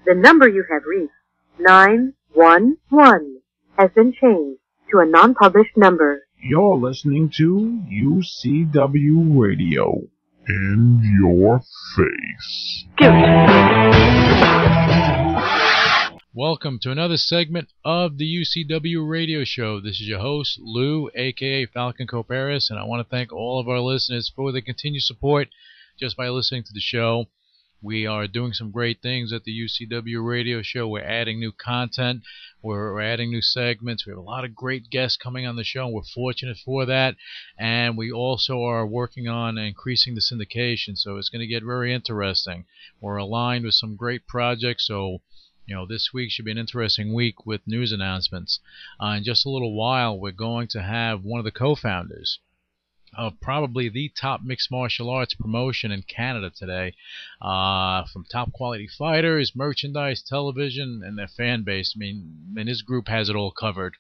The number you have reached, 911, has been changed to a non-published number. You're listening to UCW Radio. In your face. Welcome to another segment of the UCW Radio Show. This is your host, Lou, a.k.a. Falcon Coparis, and I want to thank all of our listeners for the continued support just by listening to the show. We are doing some great things at the UCW Radio Show. We're adding new content. We're adding new segments. We have a lot of great guests coming on the show, and we're fortunate for that. And we also are working on increasing the syndication, so it's going to get very interesting. We're aligned with some great projects, so this week should be an interesting week with news announcements. In just a little while, we're going to have one of the co-founders of probably the top mixed martial arts promotion in Canada today, from top quality fighters, merchandise, television, and their fan base. I mean, his group has it all covered.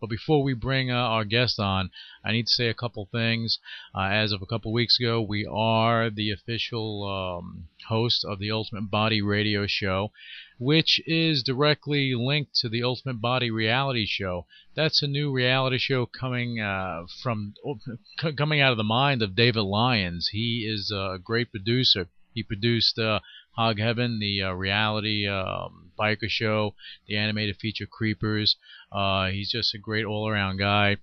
But before we bring our guest on, I need to say a couple things. As of a couple weeks ago, we are the official host of the Ultimate Body Radio Show, which is directly linked to the Ultimate Body reality show. That's a new reality show coming out of the mind of David Lyons. He is a great producer. He produced Hog Heaven, the reality biker show, the animated feature Creepers. He's just a great all-around guy,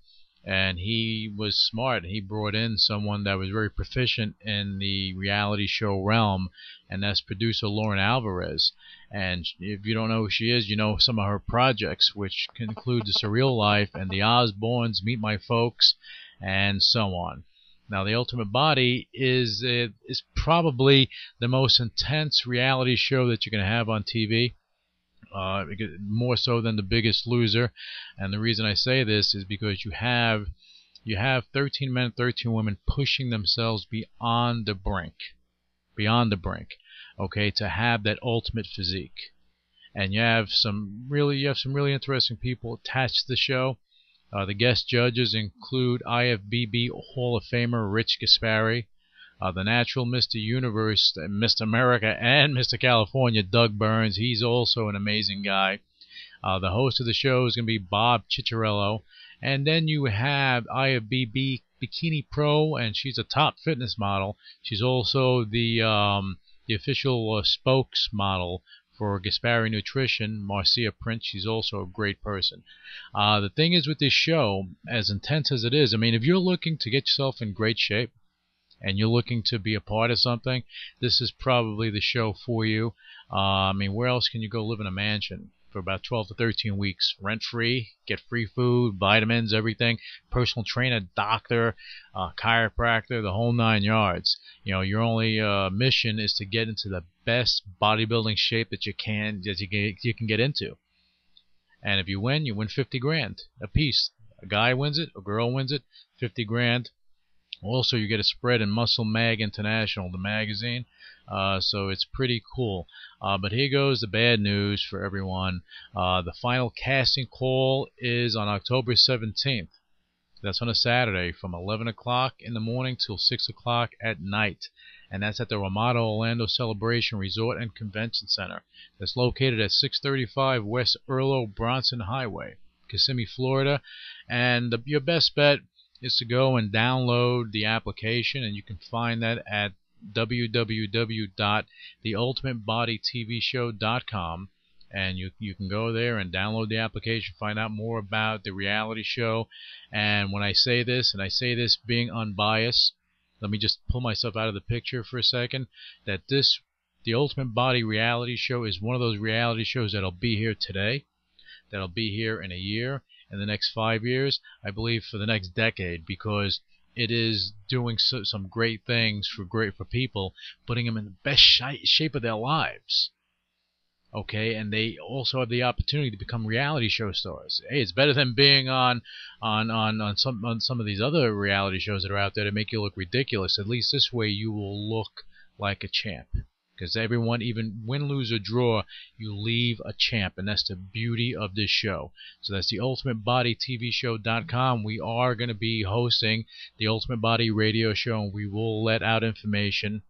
and he was smart. He brought in someone that was very proficient in the reality show realm, and that's producer Lauren Alvarez. And if you don't know who she is, you know some of her projects, which include The Surreal Life and The Osbournes, Meet My Folks, and so on. Now, The Ultimate Body is probably the most intense reality show that you're going to have on TV. More so than The Biggest Loser. And the reason I say this is because you have 13 men, 13 women pushing themselves beyond the brink, okay, to have that ultimate physique. And you have some really interesting people attached to the show. The guest judges include IFBB Hall of Famer Rich Gaspari, the natural Mr. Universe, Mr. America, and Mr. California, Doug Burns. He's also an amazing guy. The host of the show is going to be Bob Cicciarello. And then you have IFBB Bikini Pro, and she's a top fitness model. She's also the official spokesmodel for Gaspari Nutrition, Marcia Prince. She's also a great person. The thing is with this show, as intense as it is, I mean, if you're looking to get yourself in great shape and you're looking to be a part of something, this is probably the show for you. I mean, where else can you go live in a mansion for about 12 to 13 weeks, rent-free, get free food, vitamins, everything, personal trainer, doctor, chiropractor, the whole 9 yards. Your only mission is to get into the best bodybuilding shape that you can get into. And if you win 50 grand a piece. A guy wins it, a girl wins it, 50 grand. Also, you get a spread in Muscle Mag International, the magazine. So it's pretty cool. But here goes the bad news for everyone. The final casting call is on October 17th. That's on a Saturday from 11 o'clock in the morning till 6 o'clock at night. And that's at the Ramada Orlando Celebration Resort and Convention Center. That's located at 635 West Earlo Bronson Highway, Kissimmee, Florida. And your best bet is to go and download the application, and you can find that at www.theultimatebodytvshow.com, and you can go there and download the application, find out more about the reality show. And when I say this, and I say this being unbiased, let me just pull myself out of the picture for a second, that the Ultimate Body reality show is one of those reality shows that'll be here today, that'll be here in a year, in the next 5 years, I believe for the next decade, because it is doing some great things for people, putting them in the best shape of their lives. Okay, and they also have the opportunity to become reality show stars. Hey, it's better than being on some of these other reality shows that are out there to make you look ridiculous. At least this way you will look like a champ. Because everyone, even win, lose, or draw, you leave a champ, and that's the beauty of this show. So that's the ultimatebodytvshow.com. We are going to be hosting the Ultimate Body Radio Show, and we will let out information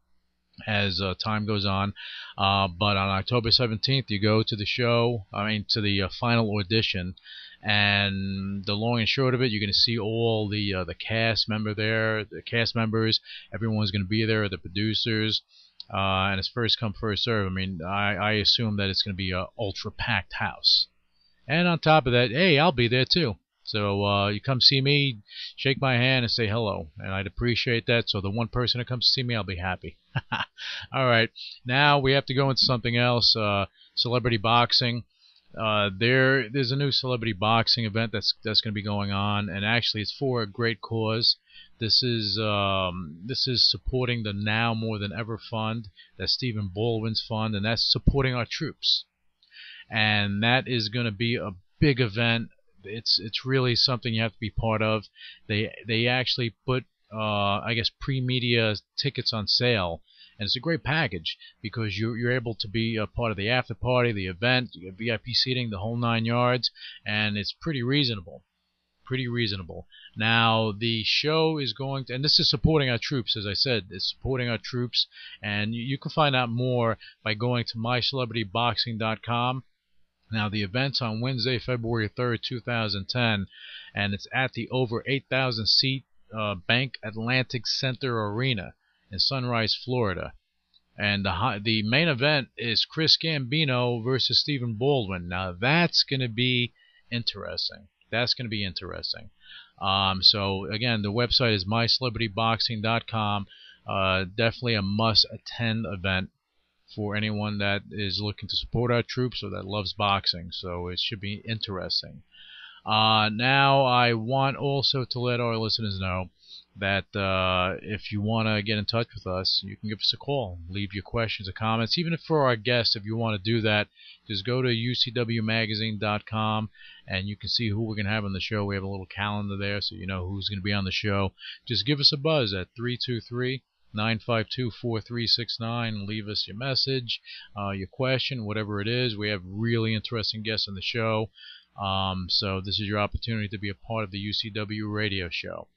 as time goes on. But on October 17th, you go to the show, to the final audition. And the long and short of it, you're going to see all the cast the cast members. Everyone's going to be there, the producers. And it's first come, first serve. I assume that it's going to be a ultra-packed house. And on top of that, hey, I'll be there too. So you come see me, shake my hand, and say hello. And I'd appreciate that. So the one person that comes to see me, I'll be happy. All right. Now we have to go into something else, celebrity boxing. There's a new celebrity boxing event that's going to be going on, and actually it's for a great cause. This is supporting the Now More Than Ever Fund. That's Stephen Baldwin's fund, and that's supporting our troops. And that is going to be a big event. It's really something you have to be part of. They actually put pre-media tickets on sale, and it's a great package because you're able to be a part of the after party, the event, you get VIP seating, the whole 9 yards, and it's pretty reasonable. Now the show is going to, and this is supporting our troops, as I said, it's supporting our troops, and you can find out more by going to mycelebrityboxing.com. Now the event's on Wednesday, February 3rd, 2010, and it's at the over 8,000 seat Bank Atlantic Center Arena in Sunrise, Florida. And the main event is Chris Gambino versus Stephen Baldwin. Now that's going to be interesting. So again, the website is mycelebrityboxing.com. Definitely a must-attend event for anyone that is looking to support our troops or that loves boxing. So it should be interesting. Now I want also to let our listeners know that if you want to get in touch with us, you can give us a call, leave your questions or comments. Even for our guests, if you want to do that, just go to ucwmagazine.com and you can see who we're going to have on the show. We have a little calendar there so you know who's going to be on the show. Just give us a buzz at 323-952-4369 and leave us your message, your question, whatever it is. We have really interesting guests on the show. So this is your opportunity to be a part of the UCW radio show.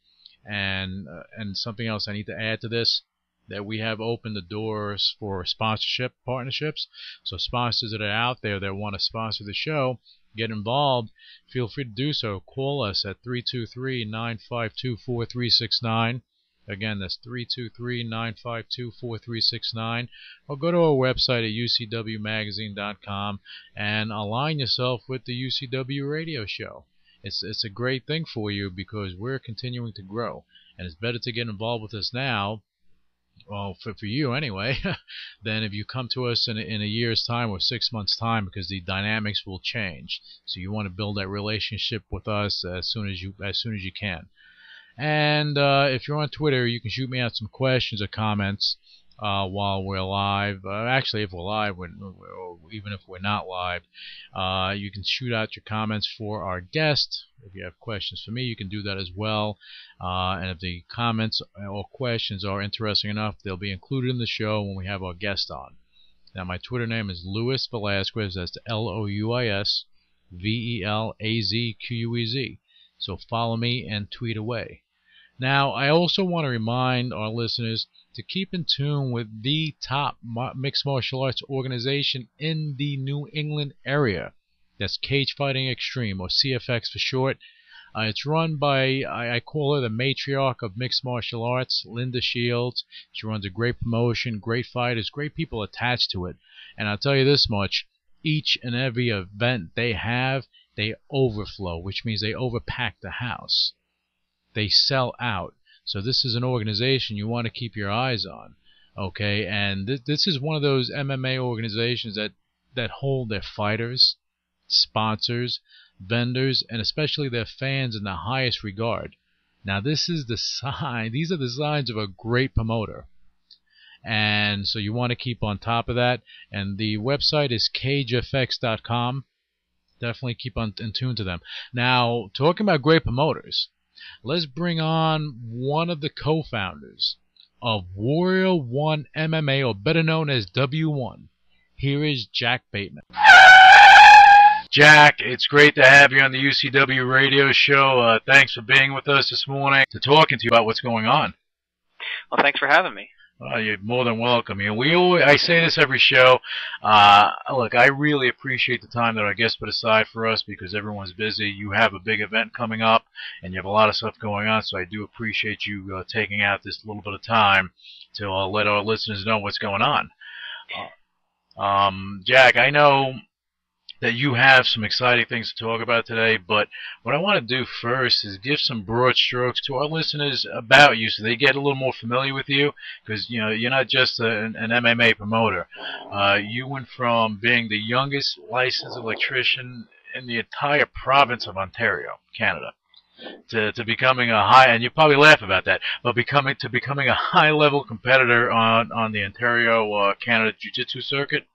And something else I need to add to this, that we have opened the doors for sponsorship partnerships. So sponsors that are out there that want to sponsor the show, get involved, feel free to do so. Call us at 323-952-4369. Again, that's 323-952-4369. Or go to our website at ucwmagazine.com and align yourself with the UCW radio show. It's a great thing for you because we're continuing to grow, and it's better to get involved with us now, well, for you anyway, than if you come to us in a year's time or 6 months' time, because the dynamics will change. So you want to build that relationship with us as soon as you can. And if you're on Twitter, you can shoot me out some questions or comments while we're live. Actually, if we're live, or even if we're not live, you can shoot out your comments for our guest. If you have questions for me, you can do that as well. And if the comments or questions are interesting enough, they'll be included in the show when we have our guest on. Now, my Twitter name is Louis Velazquez. That's Louis Velazquez. So follow me and tweet away. Now, I also want to remind our listeners to keep in tune with the top mixed martial arts organization in the New England area. That's Cage Fighting Extreme, or CFX for short. It's run by, I call her the matriarch of mixed martial arts, Linda Shields. She runs a great promotion, great fighters, great people attached to it. And I'll tell you this much, each and every event they have, they overflow, which means they overpack the house. They sell out. So this is an organization you want to keep your eyes on, okay? And this is one of those MMA organizations that hold their fighters, sponsors, vendors, and especially their fans in the highest regard. Now, this is the sign. These are the signs of a great promoter. And so you want to keep on top of that. And the website is cagefx.com. Definitely keep in tune to them. Now, talking about great promoters, let's bring on one of the co-founders of Warrior One MMA, or better known as W1. Here is Jack Bateman. Jack, it's great to have you on the UCW radio show. Thanks for being with us this morning to talking to you about what's going on. Well, thanks for having me. You're more than welcome. I say this every show. Look, I really appreciate the time that our guests put aside for us because everyone's busy. You have a big event coming up, and you have a lot of stuff going on. So I do appreciate you taking out this little bit of time to let our listeners know what's going on. Jack, I know that you have some exciting things to talk about today, but what I want to do first is give some broad strokes to our listeners about you so they get a little more familiar with you, because you're not just an MMA promoter. You went from being the youngest licensed electrician in the entire province of Ontario, Canada, to becoming a high, and you probably laugh about that, but becoming a high-level competitor on the Ontario Canada Jiu-Jitsu circuit.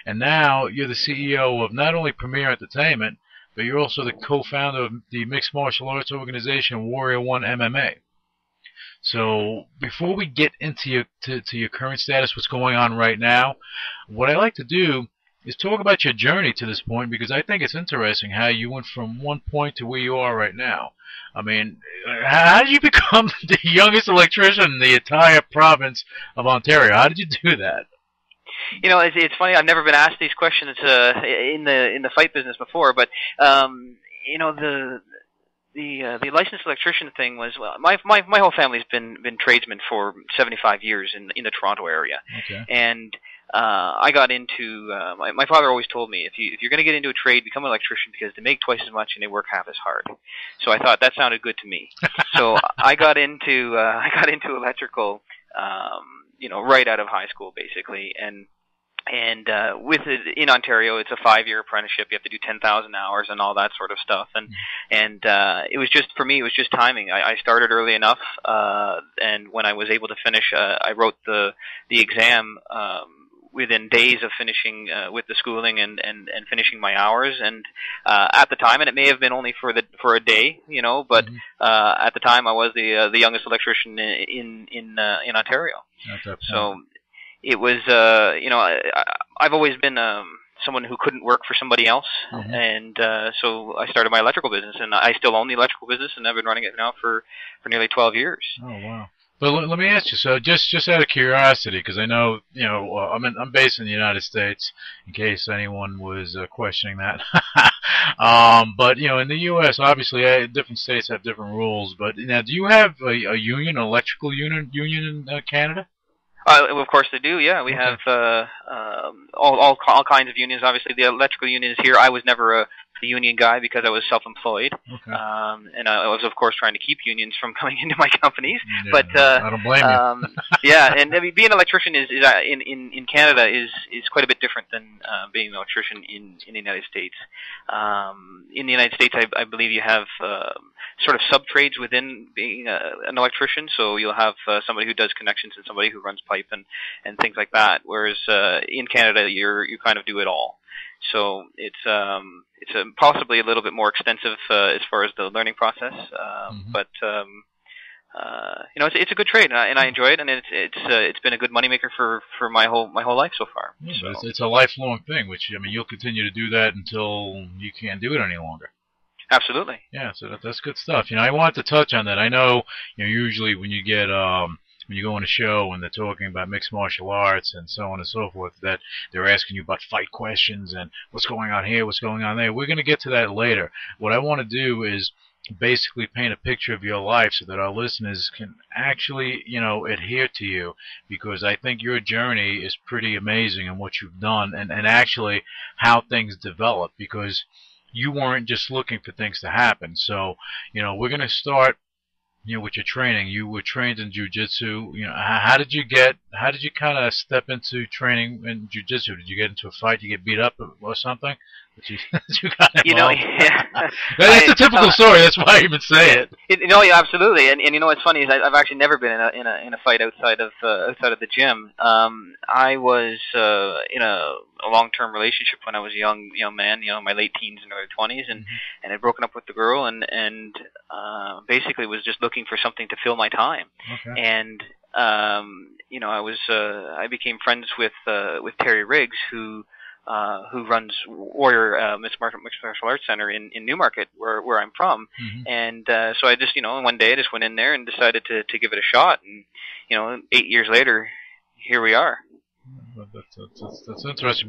And now you're the CEO of not only Premier Entertainment, but you're also the co-founder of the mixed martial arts organization Warrior One MMA. So before we get into your current status, what's going on right now, what I like to do is talk about your journey to this point, because I think it's interesting how you went from one point to where you are right now. I mean, how did you become the youngest electrician in the entire province of Ontario? How did you do that? It's funny. I've never been asked these questions in the fight business before, but the licensed electrician thing was, well, my whole family's been tradesmen for 75 years in the Toronto area. Okay. And I got into my father always told me, if you're going to get into a trade, become an electrician, because they make twice as much and they work half as hard. So I thought that sounded good to me. So I got into electrical right out of high school, basically. And with it in Ontario, it's a 5-year apprenticeship. You have to do 10,000 hours and all that sort of stuff. And it was just, for me, it was just timing. I started early enough, and when I was able to finish, I wrote the exam within days of finishing with the schooling and finishing my hours. And at the time, and it may have been only for a day, but at the time, I was the youngest electrician in Ontario. So it was, I've always been someone who couldn't work for somebody else, and so I started my electrical business, and I still own the electrical business, and I've been running it now for nearly 12 years. Oh, wow. But let me ask you, so just out of curiosity, because I know, I'm based in the United States, in case anyone was questioning that. But, in the U.S., obviously, different states have different rules, but now, do you have a union, an electrical union in Canada? Of course they do, yeah. We have all kinds of unions. Obviously, the electrical union is here. I was never a union guy because I was self-employed. Okay. And I was, of course, trying to keep unions from coming into my companies. Yeah, but I don't blame you. Yeah, and I mean, being an electrician in Canada is quite a bit different than being an electrician in the United States. In the United States, I believe you have sort of sub-trades within being an electrician. So you'll have somebody who does connections and somebody who runs pipe and things like that. Whereas in Canada, you kind of do it all. So it's possibly a little bit more extensive as far as the learning process, but it's a good trade, and I enjoy it, and it's been a good moneymaker for my whole life so far. Yeah, so. It's a lifelong thing, which you'll continue to do that until you can't do it any longer. Absolutely. Yeah, so that's good stuff. I wanted to touch on that. I know, usually when you get when you go on a show and they're talking about mixed martial arts and so on and so forth, that they're asking you about fight questions and what's going on here, what's going on there. We're going to get to that later. What I want to do is basically paint a picture of your life so that our listeners can actually, adhere to you, because I think your journey is pretty amazing in what you've done and actually how things develop, because you weren't just looking for things to happen. So, we're going to start with your training. You were trained in jiu-jitsu. How did you kind of step into training in jiu-jitsu? Did you get into a fight? Did you get beat up or something? You got involved? Yeah. That's a typical story. That's why I even say it. Yeah, absolutely. And what's funny is I've actually never been in a fight outside of the gym. I was in a long-term relationship when I was a young man, my late teens and early 20s, and I'd broken up with the girl, and basically was just looking for something to fill my time. Okay. And I became friends with Terry Riggs, who who runs Warrior Mixed Martial Arts Center in Newmarket, where I'm from. And so I just, one day I just went in there and decided to give it a shot. And 8 years later, here we are. That's interesting.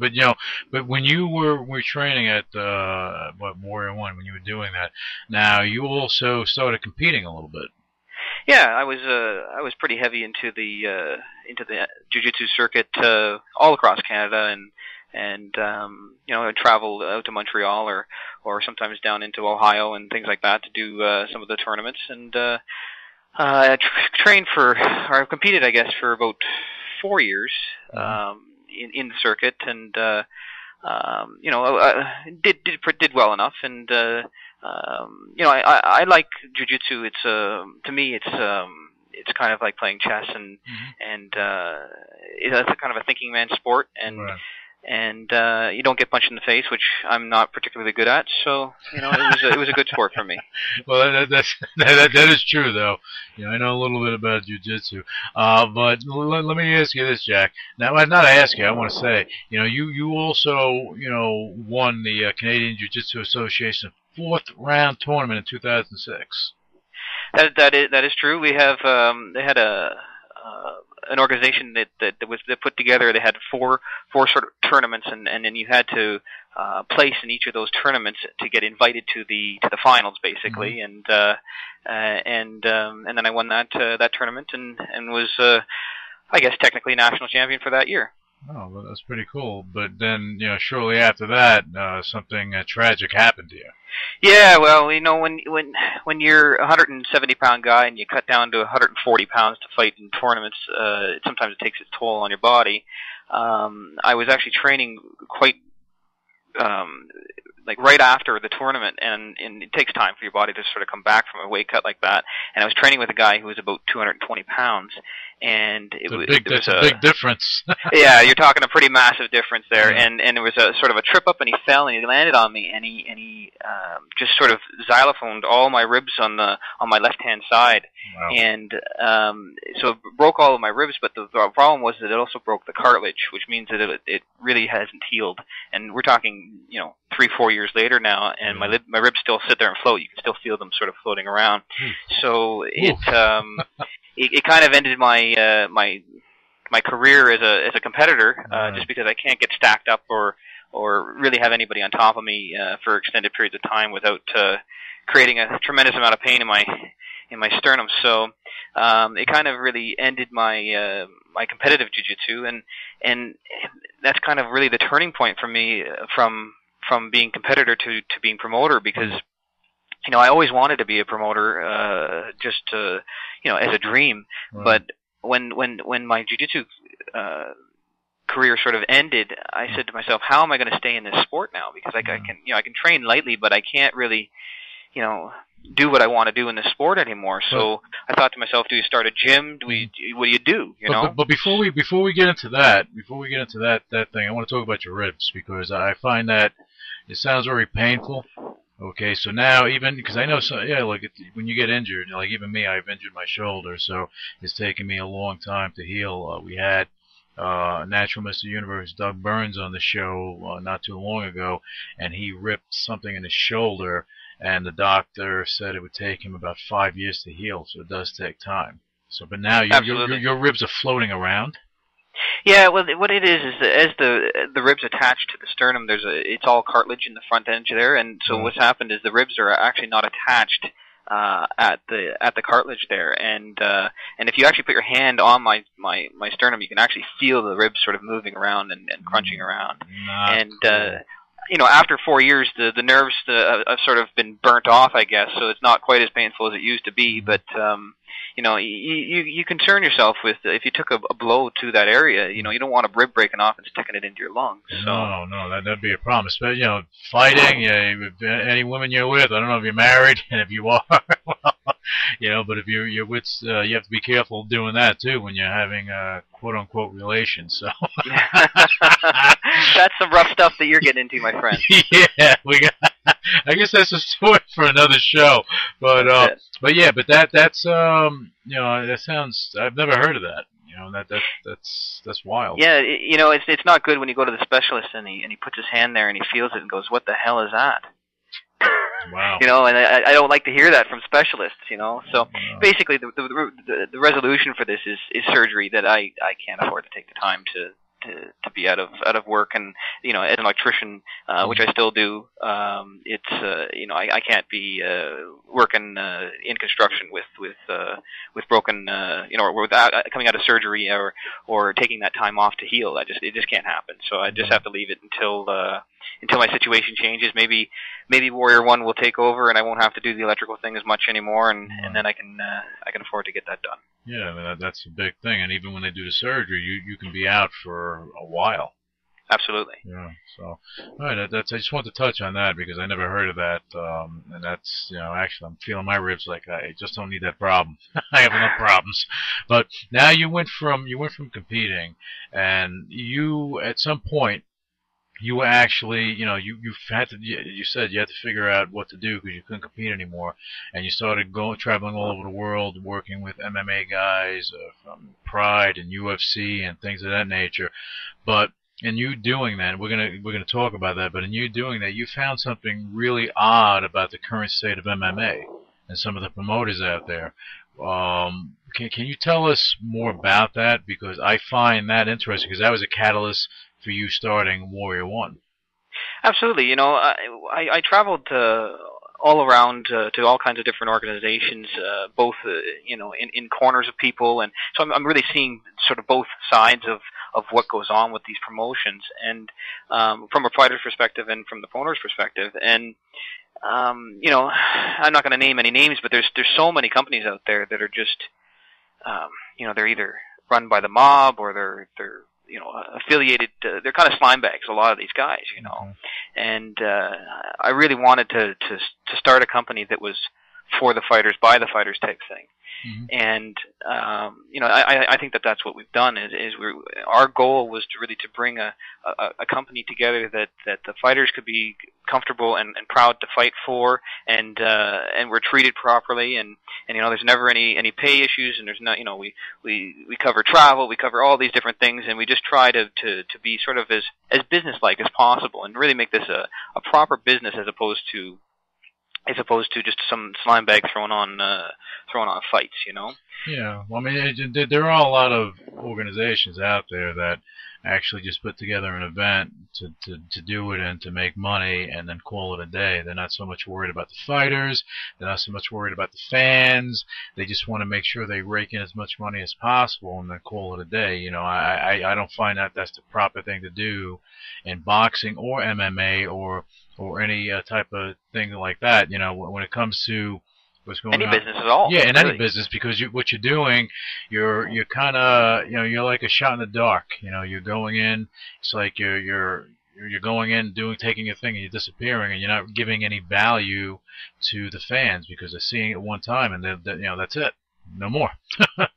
But when you were training at Warrior One, when you were doing that, now you also started competing a little bit. Yeah, I was pretty heavy into the jiu-jitsu circuit all across Canada, and I'd travel out to Montreal or sometimes down into Ohio and things like that to do some of the tournaments. And I trained or competed, I guess, for about 4 years in the circuit, and did well enough. And I like jiu-jitsu. It's to me, it's kind of like playing chess, and it's a kind of a thinking man's sport, and. Right. And you don't get punched in the face, which I'm not particularly good at. So it was a good sport for me. Well, that is true, though. I know a little bit about jiu-jitsu. But let me ask you this, Jack. Now, not ask you. I want to say, you also won the Canadian Jiu-Jitsu Association 4th round tournament in 2006. That is true. We have they had an organization that put together. They had four sort of tournaments, and then you had to place in each of those tournaments to get invited to the finals, basically. And then I won that tournament and was I guess technically national champion for that year. Oh, well, that's pretty cool. But then shortly after that, something tragic happened to you. Yeah, well, when you're a 170-pound guy and you cut down to 140 pounds to fight in tournaments, sometimes it takes its toll on your body. I was actually training quite right after the tournament, and it takes time for your body to sort of come back from a weight cut like that. And I was training with a guy who was about 220 pounds, and that's a big difference. Yeah, you're talking a pretty massive difference there. Yeah. And it was a sort of a trip up, and he fell and he landed on me, and he just sort of xylophoned all my ribs on my left hand side. Wow. And so it broke all of my ribs, but the problem was that it also broke the cartilage, which means that it really hasn't healed. And we're talking 3-4 years later now, and my ribs still sit there and float. You can still feel them sort of floating around. So it kind of ended my my career as a competitor, just because I can't get stacked up or really have anybody on top of me for extended periods of time without creating a tremendous amount of pain in my sternum. So it kind of really ended my my competitive jiu-jitsu, and that's kind of really the turning point for me from being competitor to being promoter, because I always wanted to be a promoter, just as a dream. Right. But when my jiu-jitsu career sort of ended, I said to myself, how am I going to stay in this sport now? Because I can train lightly, but I can't really do what I want to do in this sport anymore. So I thought to myself, do you start a gym? What do you do? But before we get into that thing, I want to talk about your ribs, because I find that it sounds very painful. Okay, so now even because I know when you get injured, like even me, I've injured my shoulder, so it's taken me a long time to heal. We had Natural Mr. Universe Doug Burns on the show not too long ago, and he ripped something in his shoulder, and the doctor said it would take him about 5 years to heal, so it does take time. So, but now your ribs are floating around. Yeah, well, what it is that as the ribs attached to the sternum, it's all cartilage in the front edge there, and so what's happened is the ribs are actually not attached at the cartilage there, and if you actually put your hand on my sternum, you can actually feel the ribs sort of moving around and crunching around, cool. After 4 years, the nerves have sort of been burnt off, I guess, so it's not quite as painful as it used to be, but you concern yourself with if you took a blow to that area, you don't want a rib breaking off and sticking it into your lungs. So. No, that'd be a problem. Especially, fighting, any women you're with, I don't know if you're married, and if you are, well, but if you're with, you have to be careful doing that too when you're having quote unquote relations. So. That's some rough stuff that you're getting into, my friend. Yeah, I guess that's a story for another show, but that's that sounds. I've never heard of that. You know, that's wild. Yeah, it's not good when you go to the specialist and he puts his hand there and he feels it and goes, "What the hell is that?" Wow. And I don't like to hear that from specialists. So basically, the resolution for this is surgery that I can't afford to take the time to be out of work, and as an electrician, which I still do, it's I can't be working in construction with broken or without coming out of surgery or taking that time off to heal. It just can't happen. So I just have to leave it until my situation changes. Maybe Warrior One will take over and I won't have to do the electrical thing as much anymore, and then I can afford to get that done. Yeah, I mean, that's a big thing. And even when they do the surgery, you can be out for a while. Absolutely. Yeah. So, all right. I just want to touch on that because I never heard of that. And that's, actually, I'm feeling my ribs like I just don't need that problem. I have enough problems. But now you went from competing, and you at some point. You were actually, you said you had to figure out what to do because you couldn't compete anymore, and you started traveling all over the world, working with MMA guys from Pride and UFC and things of that nature. But in you doing that, we're gonna talk about that. But in you doing that, you found something really odd about the current state of MMA and some of the promoters out there. Can you tell us more about that? Because I find that interesting because that was a catalyst for you starting Warrior One. Absolutely. I traveled all around to all kinds of different organizations, both in corners of people, and so I'm really seeing sort of both sides of what goes on with these promotions, and from a fighter's perspective and from the promoter's perspective. And I'm not going to name any names, but there's so many companies out there that are just they're either run by the mob or they're affiliated. They're kind of slime bags, a lot of these guys, And I really wanted to start a company that was for the fighters, by the fighters type thing. Mm-hmm. And I think that's what we've done. Our goal was to bring a company together that the fighters could be comfortable and proud to fight for, and we're treated properly, and there's never any pay issues, and there's no we cover travel, we cover all these different things, and we just try to be sort of as businesslike as possible, and really make this a proper business as opposed to just some slime bag throwing on fights, Yeah, well, I mean, there are a lot of organizations out there that actually just put together an event to do it and to make money and then call it a day. They're not so much worried about the fighters. They're not so much worried about the fans. They just want to make sure they rake in as much money as possible and then call it a day. I don't find that that's the proper thing to do in boxing or MMA or any type of thing like that. When it comes to what's going on. Any business at all. Yeah, in any business, because what you're doing, you're kind of, you're like a shot in the dark. You're going in. It's like you're going in, taking your thing, and you're disappearing, and you're not giving any value to the fans because they're seeing it one time, and that's it, no more.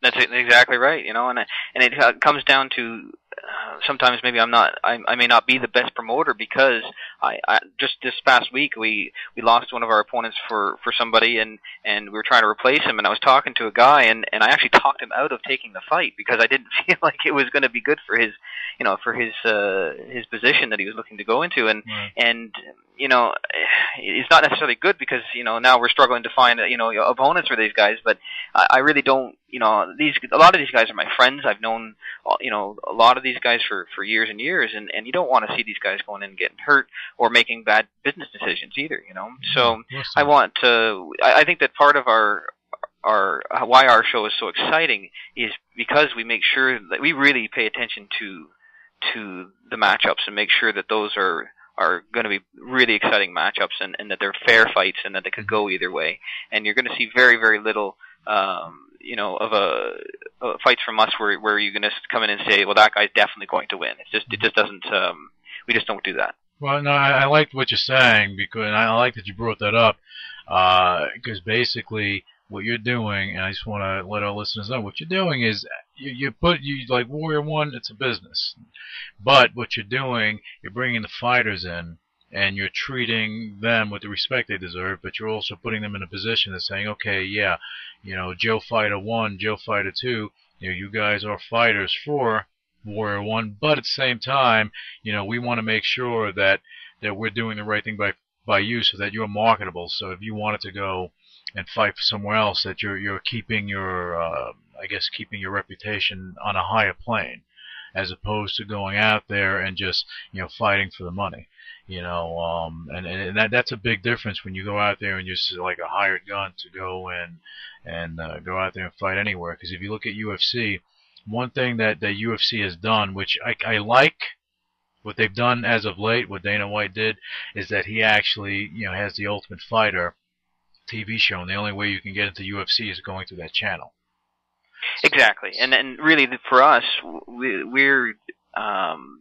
That's exactly right. And it comes down to. Sometimes maybe I may not be the best promoter because I just this past week we lost one of our opponents for somebody and we were trying to replace him, and I was talking to a guy and I actually talked him out of taking the fight because I didn't feel like it was going to be good for his his position that he was looking to go into, and it's not necessarily good because now we're struggling to find opponents for these guys, but I really don't. A lot of these guys are my friends. I've known a lot of these guys for years and years, and you don't want to see these guys going in and getting hurt or making bad business decisions either. So I think that part of our why our show is so exciting is because we make sure that we really pay attention to the matchups and make sure that those are going to be really exciting matchups and that they're fair fights and that they could go either way. And you're going to see very, very little, of a fights from us where you're going to come in and say, well, that guy's definitely going to win. It just doesn't, we just don't do that. Well, no, I liked what you're saying because I like that you brought that up because basically what you're doing, and I just want to let our listeners know, what you're doing is you like Warrior One, it's a business. But what you're doing, you're bringing the fighters in, and you're treating them with the respect they deserve, but you're also putting them in a position of saying, okay, yeah, Joe Fighter 1, Joe Fighter 2, you guys are fighters for Warrior One, but at the same time, we want to make sure that we're doing the right thing by you, so that you're marketable. So if you wanted to go and fight somewhere else, that you're keeping your keeping your reputation on a higher plane, as opposed to going out there and just fighting for the money. And that's a big difference when you go out there and you're just like a hired gun to go and go out there and fight anywhere. Because if you look at UFC, one thing that the UFC has done, which I like, what they've done as of late, what Dana White did, is that he actually has the Ultimate Fighter TV show, and the only way you can get into UFC is going through that channel. Exactly, and really for us, we're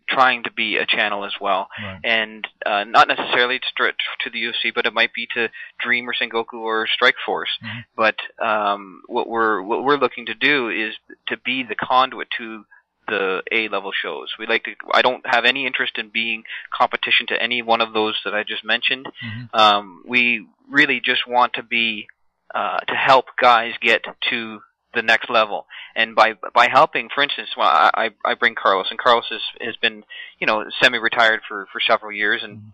trying to be a channel as well, right. And not necessarily to the UFC, but it might be to Dream or Sengoku or Strikeforce. Mm-hmm. But what we're looking to do is to be the conduit to the A-level shows. I don't have any interest in being competition to any one of those that I just mentioned. Mm-hmm. We really just want to be to help guys get to the next level, and by helping, for instance, I bring Carlos, and Carlos has been semi-retired for several years, and mm-hmm.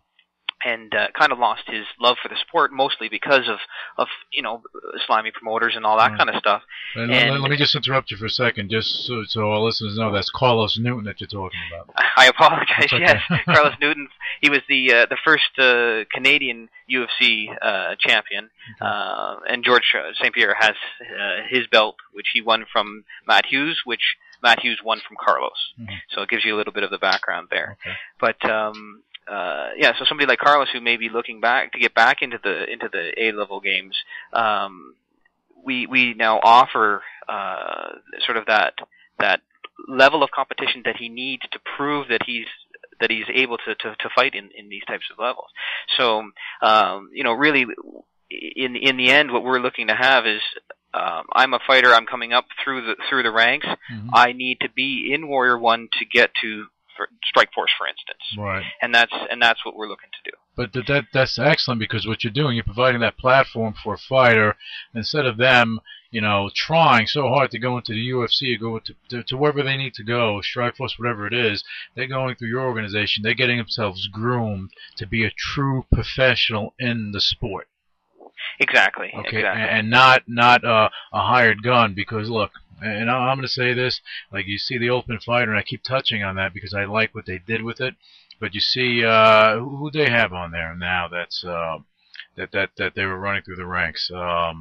and kind of lost his love for the sport, mostly because of slimy promoters and all that kind of stuff. And let me just interrupt you for a second, just so our listeners know, that's Carlos Newton that you're talking about. I apologize. Okay. Yes, Carlos Newton. He was the first Canadian UFC champion, and George St. Pierre has his belt, which he won from Matt Hughes, which Matt Hughes won from Carlos. Mm-hmm. So it gives you a little bit of the background there. Okay. But so somebody like Carlos, who may be looking back to get back into the A-level games, we now offer sort of that level of competition that he needs to prove that he's able to fight in these types of levels. So really in the end, what we're looking to have is, I'm a fighter, I'm coming up through the ranks. Mm-hmm. I need to be in Warrior One to get to Strikeforce, for instance. Right. And that's what we're looking to do. But that's excellent, because what you're doing, you're providing that platform for a fighter, instead of them, trying so hard to go into the UFC, or go to wherever they need to go, Strikeforce, whatever it is. They're going through your organization. They're getting themselves groomed to be a true professional in the sport. Exactly. Okay. Exactly. And not a hired gun, because look. And I'm going to say this, like you see the Ultimate Fighter, and I keep touching on that because I like what they did with it. But you see who they have on there now that's that they were running through the ranks. Oh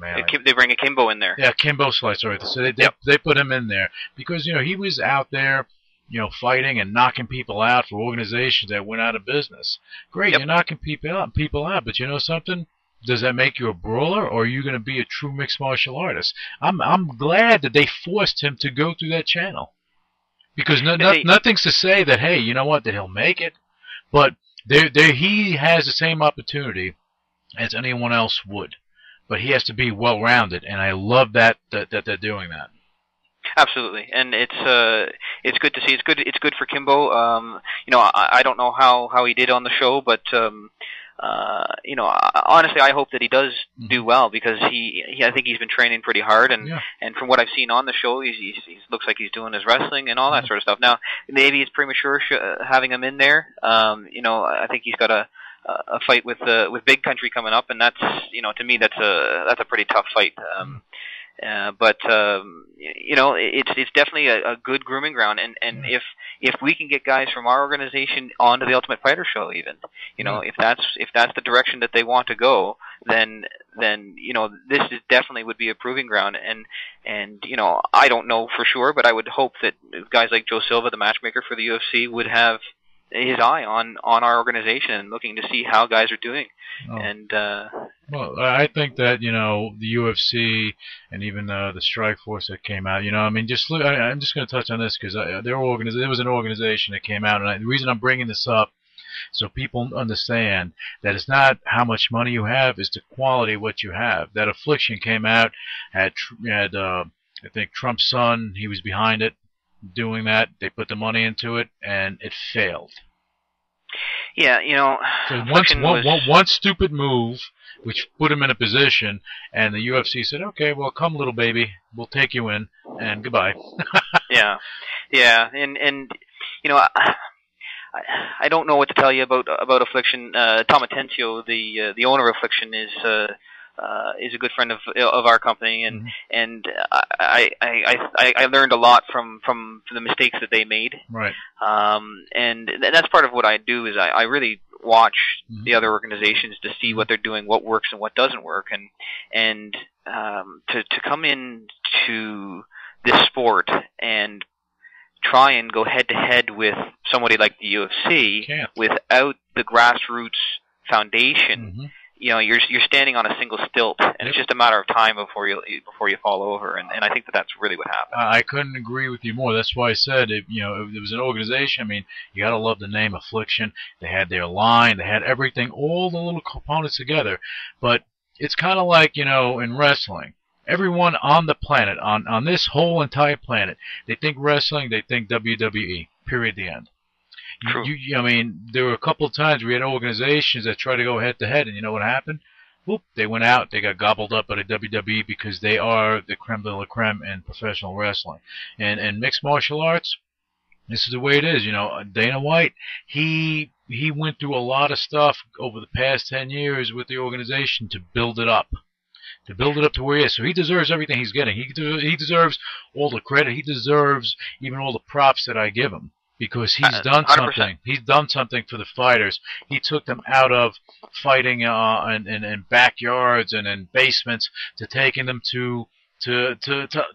man, they bring a Kimbo in there. Yeah, Kimbo Slice. Right. So they put him in there because he was out there, fighting and knocking people out for organizations that went out of business. Great, You're knocking people out, but you know something? Does that make you a brawler, or are you going to be a true mixed martial artist? I'm glad that they forced him to go through that channel, because nothing's to say that, hey, you know what, that he'll make it, but he has the same opportunity as anyone else would, but he has to be well-rounded, and I love that they're doing that. Absolutely, and it's good to see. It's good for Kimbo. I don't know how he did on the show, but honestly, I hope that he does do well, because I think he's been training pretty hard, and from what I've seen on the show, he looks like he's doing his wrestling and all that sort of stuff. Now, maybe it's premature having him in there. I think he's got a fight with Big Country coming up, and that's to me that's a pretty tough fight. But it's definitely a good grooming ground, and if we can get guys from our organization onto the Ultimate Fighter show, even if that's the direction that they want to go, then this is definitely would be a proving ground, and I don't know for sure, but I would hope that guys like Joe Silva, the matchmaker for the UFC, would have his eye on our organization and looking to see how guys are doing. And well, I think that the UFC and even the Strikeforce that came out, I'm just going to touch on this because there was an organization that came out, and the reason I'm bringing this up so people understand that it's not how much money you have, it's the quality of what you have. That Affliction came out, had I think Trump's son, he was behind it, doing that. They put the money into it, and it failed. Yeah, you know, So one stupid move, which put him in a position, and the UFC said, "Okay, well, come, little baby, we'll take you in, and goodbye." yeah, and you know, I don't know what to tell you about Affliction. Tom Atencio, the owner of Affliction, is a good friend of our company, and I learned a lot from the mistakes that they made. Right. And that's part of what I do is I really watch the other organizations to see what they're doing, what works and what doesn't work, and to come into this sport and try and go head to head with somebody like the UFC without the grassroots foundation. You know, you're standing on a single stilt, and it's just a matter of time before you fall over. And I think that's really what happened. I couldn't agree with you more. That's why I said it was an organization. I mean, you got to love the name Affliction. They had their line, they had everything, all the little components together. But it's kind of like, in wrestling. Everyone on the planet, on this whole entire planet, they think wrestling, they think WWE. Period. The end. True. I mean, there were a couple of times we had organizations that tried to go head to head, and you know what happened? Whoop! They went out. They got gobbled up by the WWE because they are the creme de la creme in professional wrestling. And mixed martial arts, this is the way it is. Dana White, he went through a lot of stuff over the past 10 years with the organization to build it up. To where he is. So he deserves everything he's getting. He deserves all the credit. He deserves even all the props that I give him, because he's done 100%. Something. He's done something for the fighters. He took them out of fighting in backyards and in basements to taking them to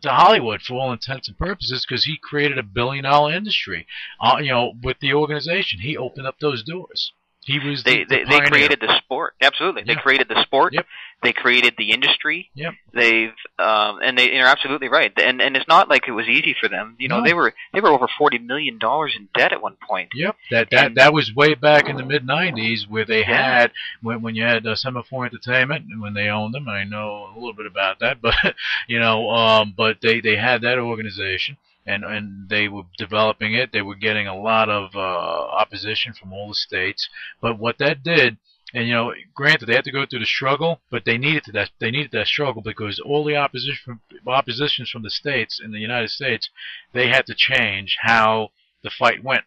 Hollywood for all intents and purposes, because he created $1 billion industry. With the organization, he opened up those doors. He was they created the sport. Absolutely, they created the sport. Yep. They created the industry. Yep. You're absolutely right. And it's not like it was easy for them. No. They were over $40 million in debt at one point. Yep. That was way back in the mid '90s, where they had when you had Semaphore Entertainment, and when they owned them. And I know a little bit about that, but but they had that organization. And they were developing it. They were getting a lot of opposition from all the states. But what that did, and granted they had to go through the struggle, but they needed that struggle, because all the oppositions from the states in the United States, they had to change how the fight went.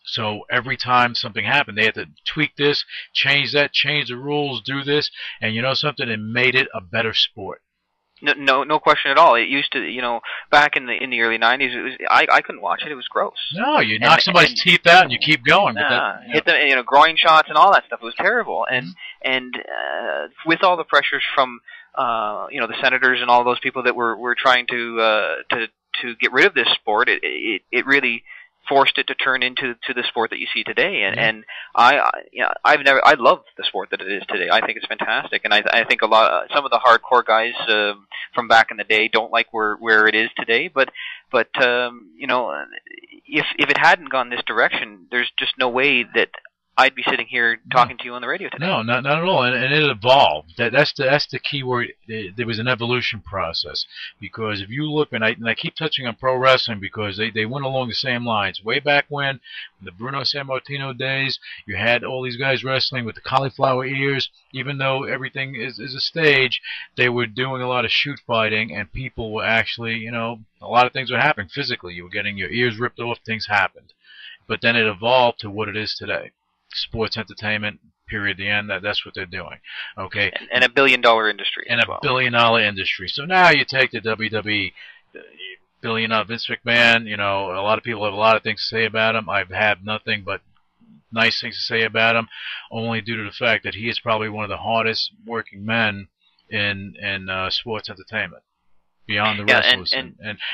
So every time something happened, they had to tweak this, change that, change the rules, do this, and something, it made it a better sport. No question at all. It used to, back in the early '90s, it was I couldn't watch it. It was gross. No, you knock somebody's teeth out and you keep going. Hit them, groin shots and all that stuff. It was terrible. And with all the pressures from the senators and all those people that were trying to get rid of this sport, it really forced it to turn into the sport that you see today, and I love the sport that it is today. I think it's fantastic, and I think some of the hardcore guys from back in the day don't like where it is today. But if it hadn't gone this direction, there's just no way that I'd be sitting here talking to you on the radio today. No, not at all. And it evolved. That's the key word. There was an evolution process. Because if you look, and I keep touching on pro wrestling, because they went along the same lines. Way back when the Bruno Sammartino days, you had all these guys wrestling with the cauliflower ears. Even though everything is a stage, they were doing a lot of shoot fighting, and people were actually, a lot of things were happening physically. You were getting your ears ripped off. Things happened. But then it evolved to what it is today. Sports entertainment, period, the end. That's what they're doing. Okay. And $1 billion industry. And $1 billion industry. So now you take the WWE, billion Vince McMahon, a lot of people have a lot of things to say about him. I've had nothing but nice things to say about him, only due to the fact that he is probably one of the hardest working men in sports entertainment. Beyond the wrestlers.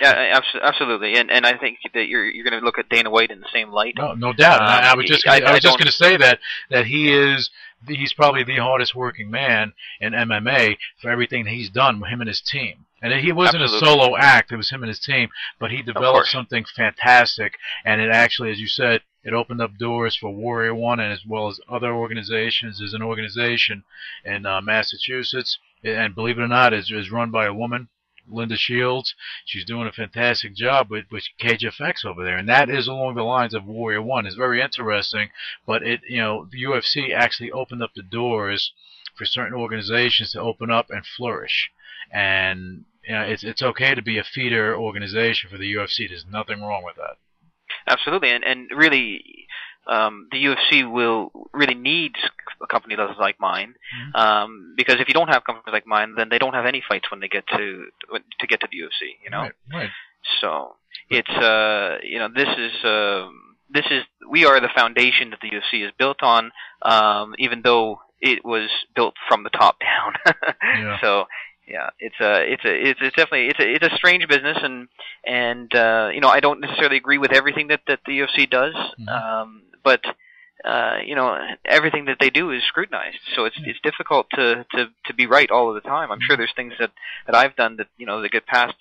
Absolutely. And I think that you're going to look at Dana White in the same light. No doubt. I was just going to say that he's probably the hardest working man in MMA for everything that he's done with him and his team. And he wasn't a solo act. It was him and his team. But he developed something fantastic. And it actually, as you said, it opened up doors for Warrior One, and as well as other organizations. There's an organization in Massachusetts, and believe it or not, is run by a woman. Linda Shields. She's doing a fantastic job with KJFX over there, and that is along the lines of Warrior One. It's very interesting, but the UFC actually opened up the doors for certain organizations to open up and flourish, and it's okay to be a feeder organization for the UFC. There's nothing wrong with that. Absolutely, and really, the UFC will really needs a company that's like mine, because if you don't have companies like mine, then they don't have any fights when they get to the UFC. Right. So it's this is we are the foundation that the UFC is built on, even though it was built from the top down. Yeah. So. Yeah, it's definitely a strange business, and I don't necessarily agree with everything that the UFC does, but everything that they do is scrutinized, so it's difficult to be right all of the time. I'm sure there's things that I've done that that get passed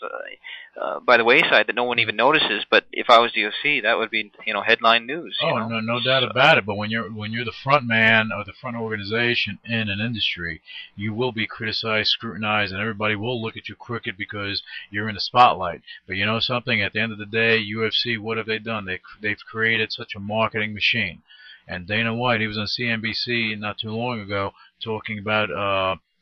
by the wayside that no one even notices. But if I was the UFC, that would be headline news. No doubt about it. But when you're the front man or the front organization in an industry, you will be criticized, scrutinized, and everybody will look at you crooked because you're in the spotlight. But you know something? At the end of the day, UFC, what have they done? They've created such a marketing machine. And Dana White, he was on CNBC not too long ago talking about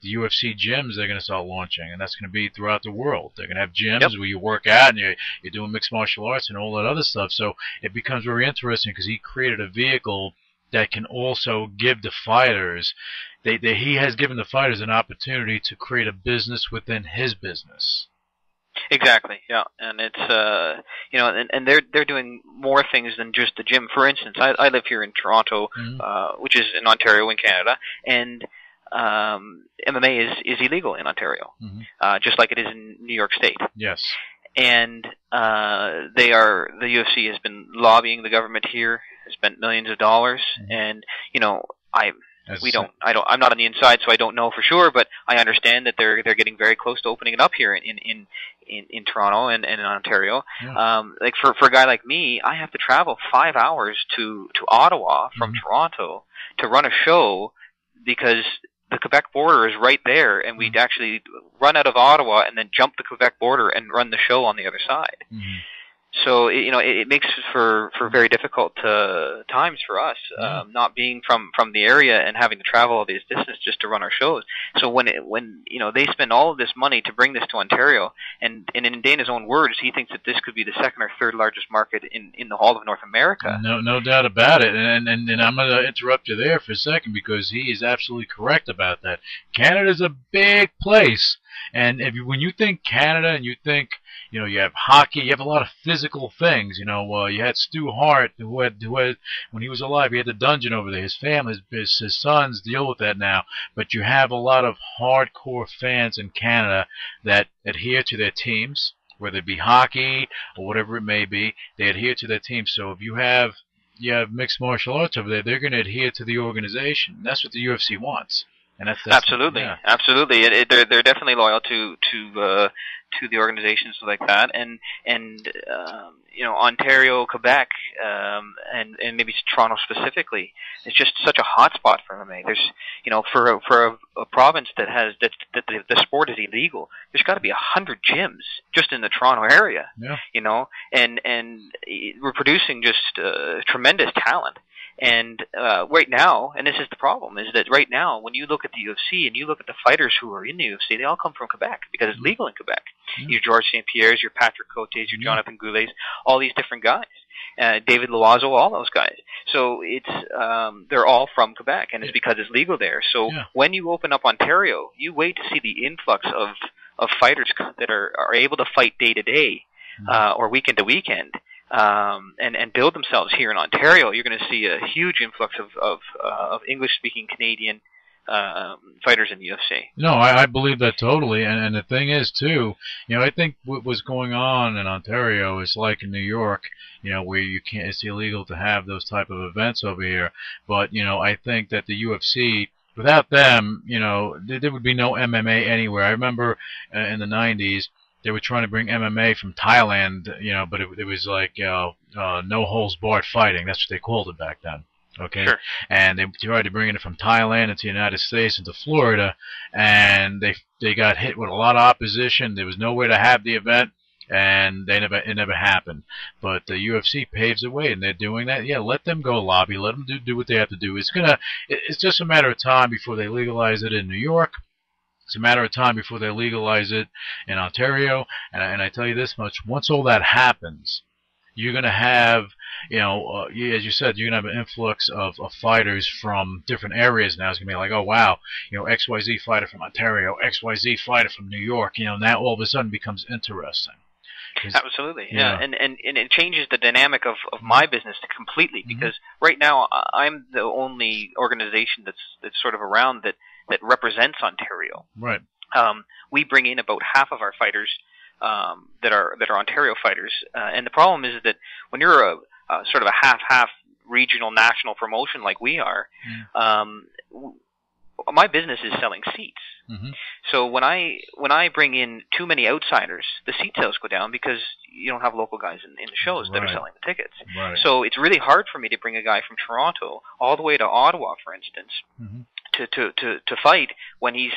the UFC gyms they're going to start launching, and that's going to be throughout the world. They're going to have gyms where you work out and you're doing mixed martial arts and all that other stuff. So it becomes very interesting because he created a vehicle that can also give the fighters, he has given the fighters an opportunity to create a business within his business. Exactly, yeah, and it's and they're doing more things than just the gym. For instance, I live here in Toronto, which is in Ontario in Canada, and MMA is illegal in Ontario, just like it is in New York State. Yes, and the UFC has been lobbying the government here, has spent millions of dollars, and I'm not on the inside, so I don't know for sure, but I understand that they're getting very close to opening it up here in Toronto and in Ontario. Yeah. Like for a guy like me, I have to travel 5 hours to Ottawa from Toronto to run a show because the Quebec border is right there, and we'd actually run out of Ottawa and then jump the Quebec border and run the show on the other side. So it makes for very difficult times for us, not being from the area and having to travel all these distances just to run our shows. So when they spend all of this money to bring this to Ontario, and in Dana's own words, he thinks that this could be the second or third largest market in the whole of North America. No doubt about it. And I'm going to interrupt you there for a second because he is absolutely correct about that. Canada's a big place, and when you think Canada and you think you have hockey, you have a lot of physical things. You had Stu Hart, who had when he was alive, he had the dungeon over there. His family, his sons deal with that now. But you have a lot of hardcore fans in Canada that adhere to their teams, whether it be hockey or whatever it may be. They adhere to their teams. So if you have mixed martial arts over there, they're going to adhere to the organization. That's what the UFC wants. And that's absolutely. They're definitely loyal to the organizations like that, and Ontario, Quebec, and maybe Toronto specifically, it's just such a hot spot for MMA. There's for a province that has that the sport is illegal, there's got to be 100 gyms just in the Toronto area. Yeah. And we're producing just tremendous talent. And right now, and this is the problem, is that right now, when you look at the UFC and you look at the fighters who are in the UFC, they all come from Quebec because it's legal in Quebec. Your Georges St. Pierre's, your Patrick Cotes, your Jonathan Goulets, all these different guys. David Loiseau, all those guys. So it's they're all from Quebec, and it's because it's legal there. So when you open up Ontario, you wait to see the influx of fighters that are able to fight day to day or weekend to weekend. And build themselves here in Ontario. You're going to see a huge influx of English-speaking Canadian fighters in the UFC. No, I believe that totally. And the thing is, too, I think what was going on in Ontario is like in New York, where you can't. It's illegal to have those type of events over here. But I think that the UFC, without them, there would be no MMA anywhere. I remember in the 90s. They were trying to bring MMA from Thailand, but it was like no holds barred fighting. That's what they called it back then. Okay, Sure. and they tried to bring it from Thailand into the United States into Florida, and they got hit with a lot of opposition. There was nowhere to have the event, and it never happened. But the UFC paves the way, and they're doing that. Yeah, let them go lobby. Let them do what they have to do. It's just a matter of time before they legalize it in New York. It's a matter of time before they legalize it in Ontario. And I tell you this much: once all that happens, you're going to have, as you said, you're going to have an influx of fighters from different areas now. It's going to be like, oh, wow, XYZ fighter from Ontario, XYZ fighter from New York, now all of a sudden becomes interesting. Absolutely, yeah. And it changes the dynamic of my business completely, because right now I'm the only organization that's sort of around that represents Ontario. Right. We bring in about half of our fighters that are Ontario fighters, and the problem is that when you're a sort of a half regional national promotion like we are, my business is selling seats. Mm-hmm. So when I bring in too many outsiders, the seat sales go down because you don't have local guys in the shows that are selling the tickets. Right. So it's really hard for me to bring a guy from Toronto all the way to Ottawa, for instance, to fight when he's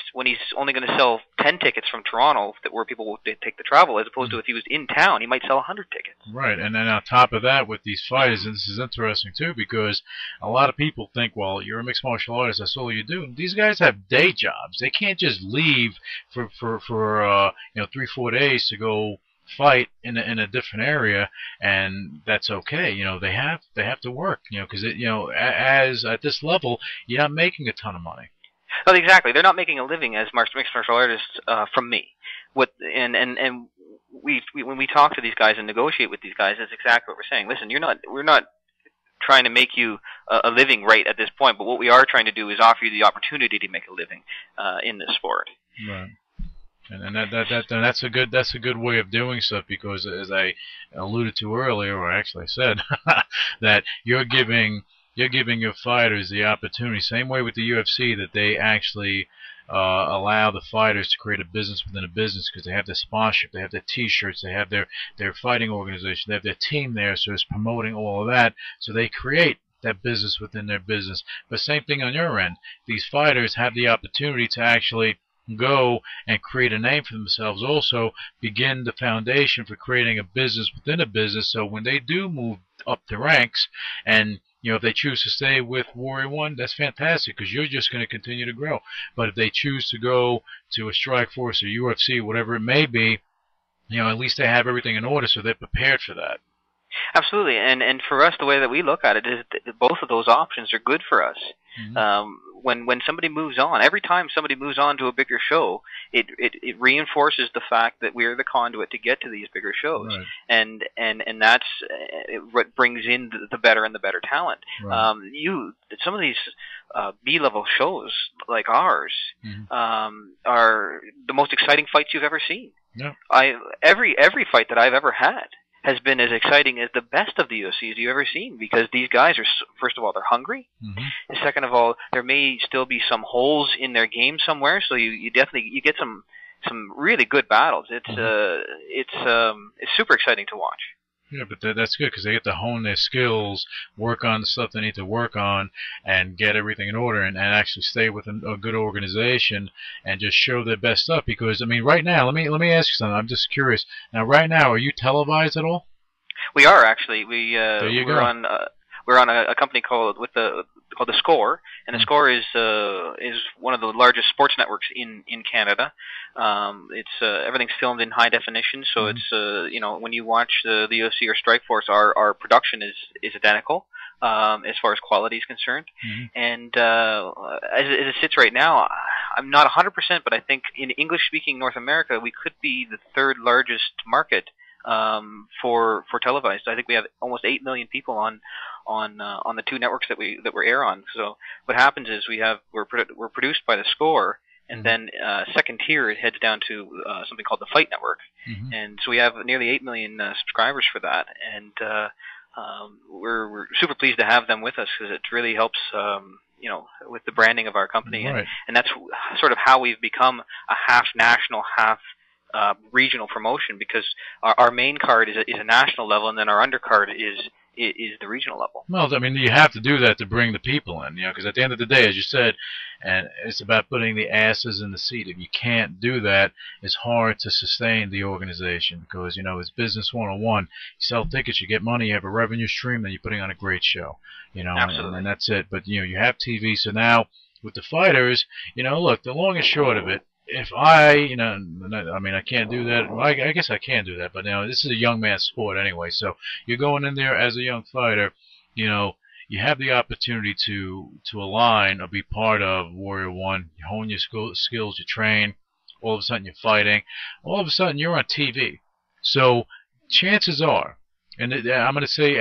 only going to sell 10 tickets from Toronto where people will take the travel, as opposed to if he was in town, he might sell 100 tickets. Right, and then on top of that, with these fighters, and this is interesting too, because a lot of people think, well, you're a mixed martial artist, that's all you do. These guys have day jobs. They can't just leave for 3-4 days to go fight in a different area, and that's okay. They have to work. Because as at this level, you're not making a ton of money. Well, exactly. They're not making a living as mixed martial artists from me. When we talk to these guys and negotiate with these guys, that's exactly what we're saying. Listen, we're not trying to make you a living right at this point, but what we are trying to do is offer you the opportunity to make a living in this sport. Right. And that's a good way of doing stuff, because as I alluded to earlier, or actually I said, that you're giving your fighters the opportunity, same way with the UFC, that they actually allow the fighters to create a business within a business, because they have their sponsorship, they have their T-shirts, they have their fighting organization, they have their team there, so it's promoting all of that, so they create that business within their business. But same thing on your end. These fighters have the opportunity to actually go and create a name for themselves, also begin the foundation for creating a business within a business, so when they do move up the ranks, and if they choose to stay with Warrior One, that's fantastic, because you're just going to continue to grow. But if they choose to go to a Strikeforce or UFC, whatever it may be, at least they have everything in order, so they're prepared for that. Absolutely, and for us, the way that we look at it is that both of those options are good for us. Mm-hmm. When somebody moves on, every time somebody moves on to a bigger show, it reinforces the fact that we're the conduit to get to these bigger shows, right. and that's what brings in the better and the better talent. Right. Some of these B-level shows like ours mm-hmm. Are the most exciting fights you've ever seen. Yeah. Every fight that I've ever had has been as exciting as the best of the UFCs you've ever seen, because these guys are, first of all, they're hungry, mm-hmm. and second of all, there may still be some holes in their game somewhere, so you definitely get some really good battles. It's super exciting to watch. Yeah, but that's good, because they get to hone their skills, work on the stuff they need to work on, and get everything in order, and actually stay with a good organization and just show their best stuff. Because right now, let me ask you something. I'm just curious. Now, right now, are you televised at all? We are actually. We're on a company called The Score, and The Score is one of the largest sports networks in Canada. It's everything's filmed in high definition, so mm-hmm. It's when you watch the UFC or Strikeforce, our production is identical as far as quality is concerned. Mm-hmm. And as it sits right now, I'm not 100%, but I think in English-speaking North America, we could be the third largest market for televised. I think we have almost 8 million people on the two networks that we air on. So what happens is we're produced by The Score, and then second tier it heads down to something called the Fight Network, mm-hmm. and so we have nearly 8 million subscribers for that, and we're super pleased to have them with us, because it really helps with the branding of our company, right. and that's sort of how we've become a half national, half regional promotion, because our main card is a national level, and then our undercard is is the regional level. Well, I mean, you have to do that to bring the people in, because at the end of the day, as you said, and it's about putting the asses in the seat. If you can't do that, it's hard to sustain the organization because, it's business 101. You sell tickets, you get money, you have a revenue stream, then you're putting on a great show, Absolutely. and that's it. But, you have TV, so now with the fighters, look, the long and short of it, if I can't do that. Well, I guess I can do that, but this is a young man's sport anyway. So you're going in there as a young fighter, you have the opportunity to align or be part of Warrior One. You hone your skills, you train. All of a sudden you're fighting. All of a sudden you're on TV. So chances are, and I'm going to say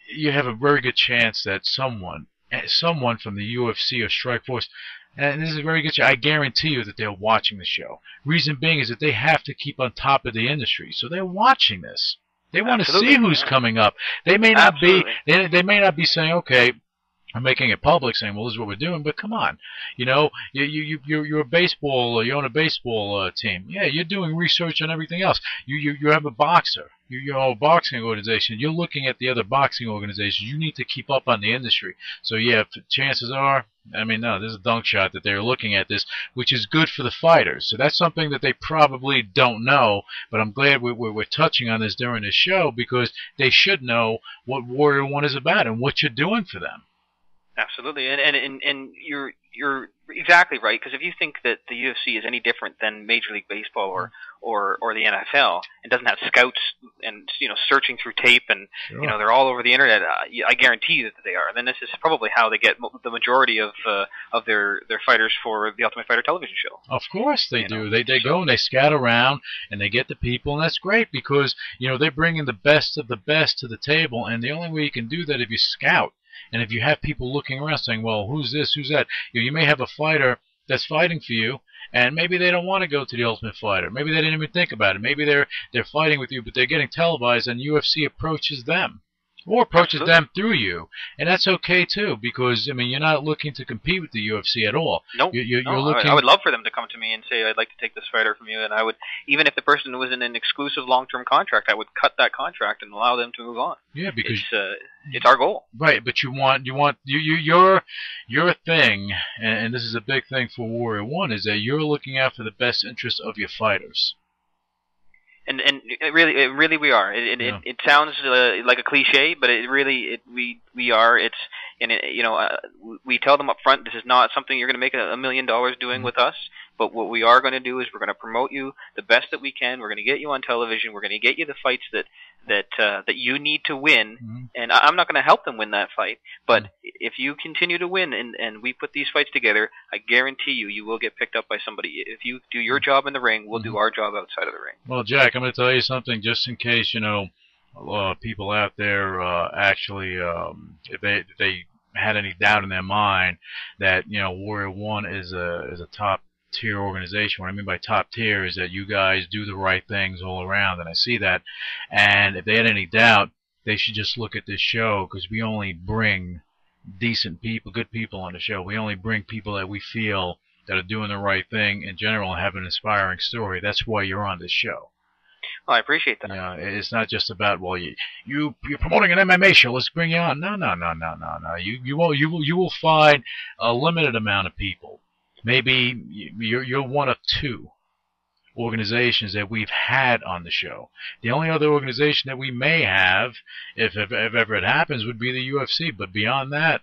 you have a very good chance that someone from the UFC or Strikeforce. And this is a very good show. I guarantee you that they're watching the show. Reason being is that they have to keep on top of the industry, so they're watching this. They want to see who's coming up. They may not be. They may not be saying, "Okay, I'm making it public, saying, well, this is what we're doing." But come on, you're a baseball. You own a baseball team. Yeah, you're doing research on everything else. You have a boxer. You own a boxing organization. You're looking at the other boxing organizations. You need to keep up on the industry. So yeah, chances are. There's a dunk shot that they're looking at this, which is good for the fighters. So that's something that they probably don't know, but I'm glad we're touching on this during this show because they should know what Warrior One is about and what you're doing for them. Absolutely, and you're exactly right, because if you think that the UFC is any different than Major League Baseball or the NFL and doesn't have scouts and searching through tape and sure. They're all over the internet, I guarantee you that they are. Then this is probably how they get the majority of their fighters for the Ultimate Fighter television show. Of course they do. They go and they scout around and they get the people, and that's great because they're bringing the best of the best to the table, and the only way you can do that if you scout. And if you have people looking around saying, well, who's this, who's that? You may have a fighter that's fighting for you, and maybe they don't want to go to the Ultimate Fighter. Maybe they didn't even think about it. Maybe they're fighting with you, but they're getting televised, and UFC approaches them. Or approaches them through you. And that's okay, too, because, you're not looking to compete with the UFC at all. Nope. You're I would love for them to come to me and say, I'd like to take this fighter from you, and I would, even if the person was in an exclusive long-term contract, I would cut that contract and allow them to move on. Yeah, because it's our goal. Right, but your thing, and this is a big thing for Warrior One, is that you're looking out for the best interest of your fighters. And really we are. It sounds like a cliche, but we are. We tell them up front, this is not something you're going to make $1 million doing with us. But what we are going to do is we're going to promote you the best that we can. We're going to get you on television. We're going to get you the fights that you need to win. Mm-hmm. And I'm not going to help them win that fight. But if you continue to win and we put these fights together, I guarantee you will get picked up by somebody. If you do your job in the ring, we'll do our job outside of the ring. Well, Jack, I'm going to tell you something just in case, people out there actually, if they had any doubt in their mind that, Warrior One is a top tier organization. What I mean by top tier is that you guys do the right things all around, and I see that. And if they had any doubt, they should just look at this show, because we only bring decent people, good people on the show. We only bring people that we feel that are doing the right thing in general and have an inspiring story. That's why you're on this show. Well, I appreciate that. It's not just about, well, you're promoting an MMA show, let's bring you on. No. You will find a limited amount of people. Maybe you're one of two organizations that we've had on the show. The only other organization that we may have, if ever it happens, would be the UFC. But beyond that,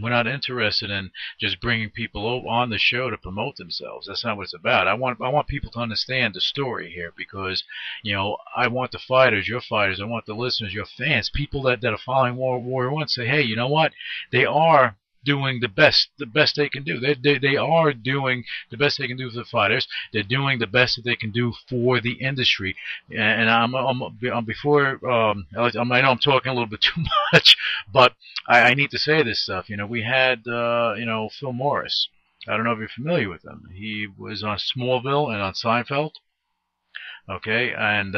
we're not interested in just bringing people on the show to promote themselves. That's not what it's about. I want people to understand the story here, because I want the fighters, your fighters, I want the listeners, your fans, people that are following Warrior One, say, hey, you know what? They are doing the best they can do. They are doing the best they can do for the fighters. They're doing the best that they can do for the industry. And I know I'm talking a little bit too much, but I need to say this stuff. We had Phil Morris. I don't know if you're familiar with him. He was on Smallville and on Seinfeld. Okay, and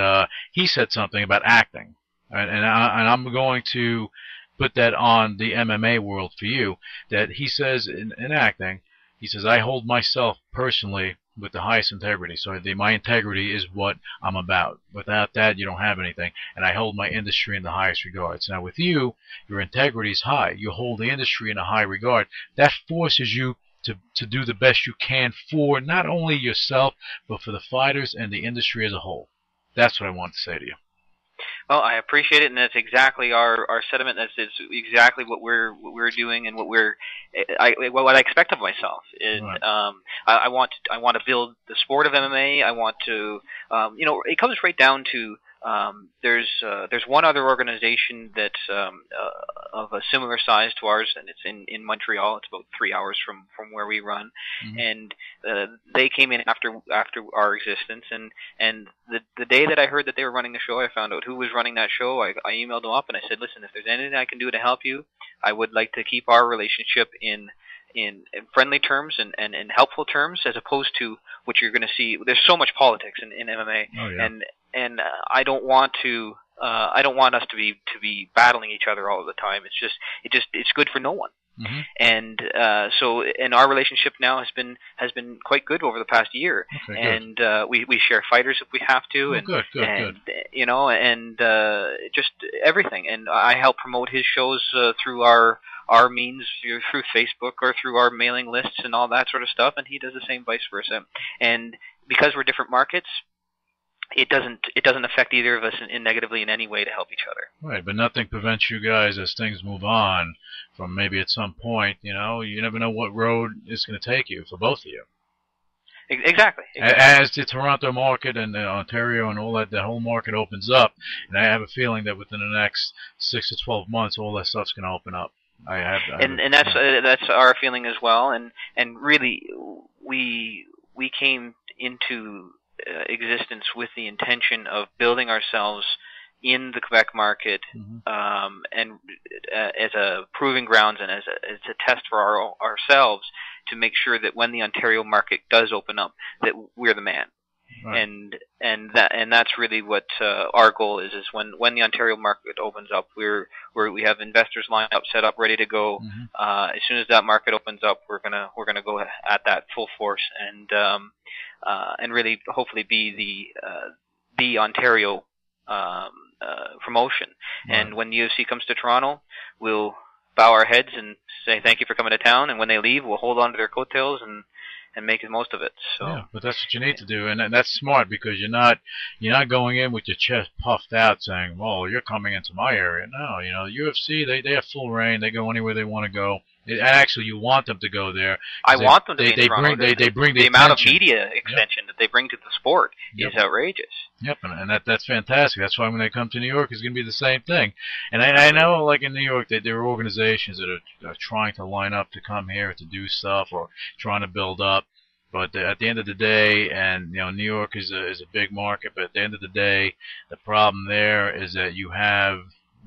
he said something about acting, and I'm going to put that on the MMA world for you, that he says in acting, he says, I hold myself personally with the highest integrity. So my integrity is what I'm about. Without that, you don't have anything. And I hold my industry in the highest regards. Now with you, your integrity is high. You hold the industry in a high regard. That forces you to do the best you can for not only yourself, but for the fighters and the industry as a whole. That's what I want to say to you. Well, I appreciate it, and that's exactly our sentiment. That's exactly what we're doing, and what I expect of myself. Right. I want to build the sport of MMA. I want to, it comes right down to there's one other organization that's of a similar size to ours, and it's in Montreal. It's about 3 hours from where we run, and they came in after our existence, and the day that I heard that they were running the show, I found out who was running that show. I emailed them up and I said, listen, if there's anything I can do to help you, I would like to keep our relationship in friendly terms and helpful terms, as opposed to what you're going to see. There's so much politics in MMA, oh, yeah. and I don't want us to be battling each other all the time. It's good for no one. Mm-hmm. And our relationship now has been quite good over the past year. Okay, and we share fighters if we have to, and good. just everything. And I help promote his shows through our means, through Facebook or through our mailing lists and all that sort of stuff, and he does the same, vice versa. And because we're different markets, it doesn't affect either of us negatively in any way to help each other. Right, but nothing prevents you guys, as things move on, from maybe at some point, you never know what road it's going to take you for both of you. Exactly. As the Toronto market and Ontario and all that, the whole market opens up, and I have a feeling that within the next 6 to 12 months, all that stuff's going to open up. That's our feeling as well, and really we came into existence with the intention of building ourselves in the Quebec market, and as a proving grounds and as a test for ourselves to make sure that when the Ontario market does open up, that we're the man. Right. And that's really what our goal is when the Ontario market opens up, we have investors lined up, set up, ready to go. As soon as that market opens up, we're gonna go at that full force and really hopefully be the Ontario promotion. Right. And when the UFC comes to Toronto, we'll bow our heads and say thank you for coming to town, and when they leave, we'll hold on to their coattails and make the most of it. So yeah, but that's what you need to do, and that's smart, because you're not going in with your chest puffed out saying, well, you're coming into my area. No, UFC, they have full reign. They go anywhere they want to go. Actually, you want them to go there. I want them to be in Toronto. They bring the amount of media extension that they bring to the sport is outrageous. Yep, and that's fantastic. That's why when they come to New York, it's going to be the same thing. And I know, like in New York, there are organizations that are trying to line up to come here to do stuff or trying to build up. But at the end of the day, and New York is a big market, but at the end of the day, the problem there is that you have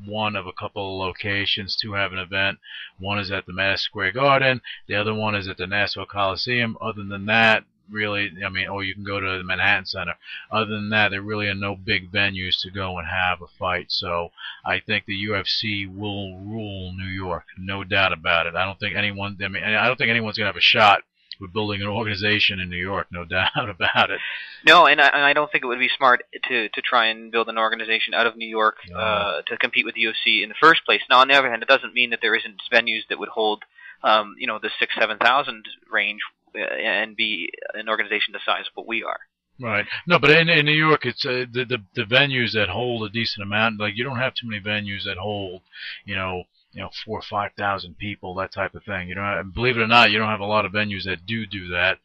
one of a couple of locations to have an event. One is at the Madison Square Garden. The other one is at the Nassau Coliseum. Other than that, really, or you can go to the Manhattan Center. Other than that, there really are no big venues to go and have a fight. So I think the UFC will rule New York, no doubt about it. I don't think anyone's going to have a shot with building an organization in New York, no doubt about it. No, and I don't think it would be smart to try and build an organization out of New York to compete with the UFC in the first place. Now, on the other hand, it doesn't mean that there isn't venues that would hold, the 6,000-7,000 range and be an organization the size of what we are. Right. No, but in New York, it's the venues that hold a decent amount. Like, you don't have too many venues that hold, 4,000 or 5,000 people, that type of thing. Believe it or not, you don't have a lot of venues that do that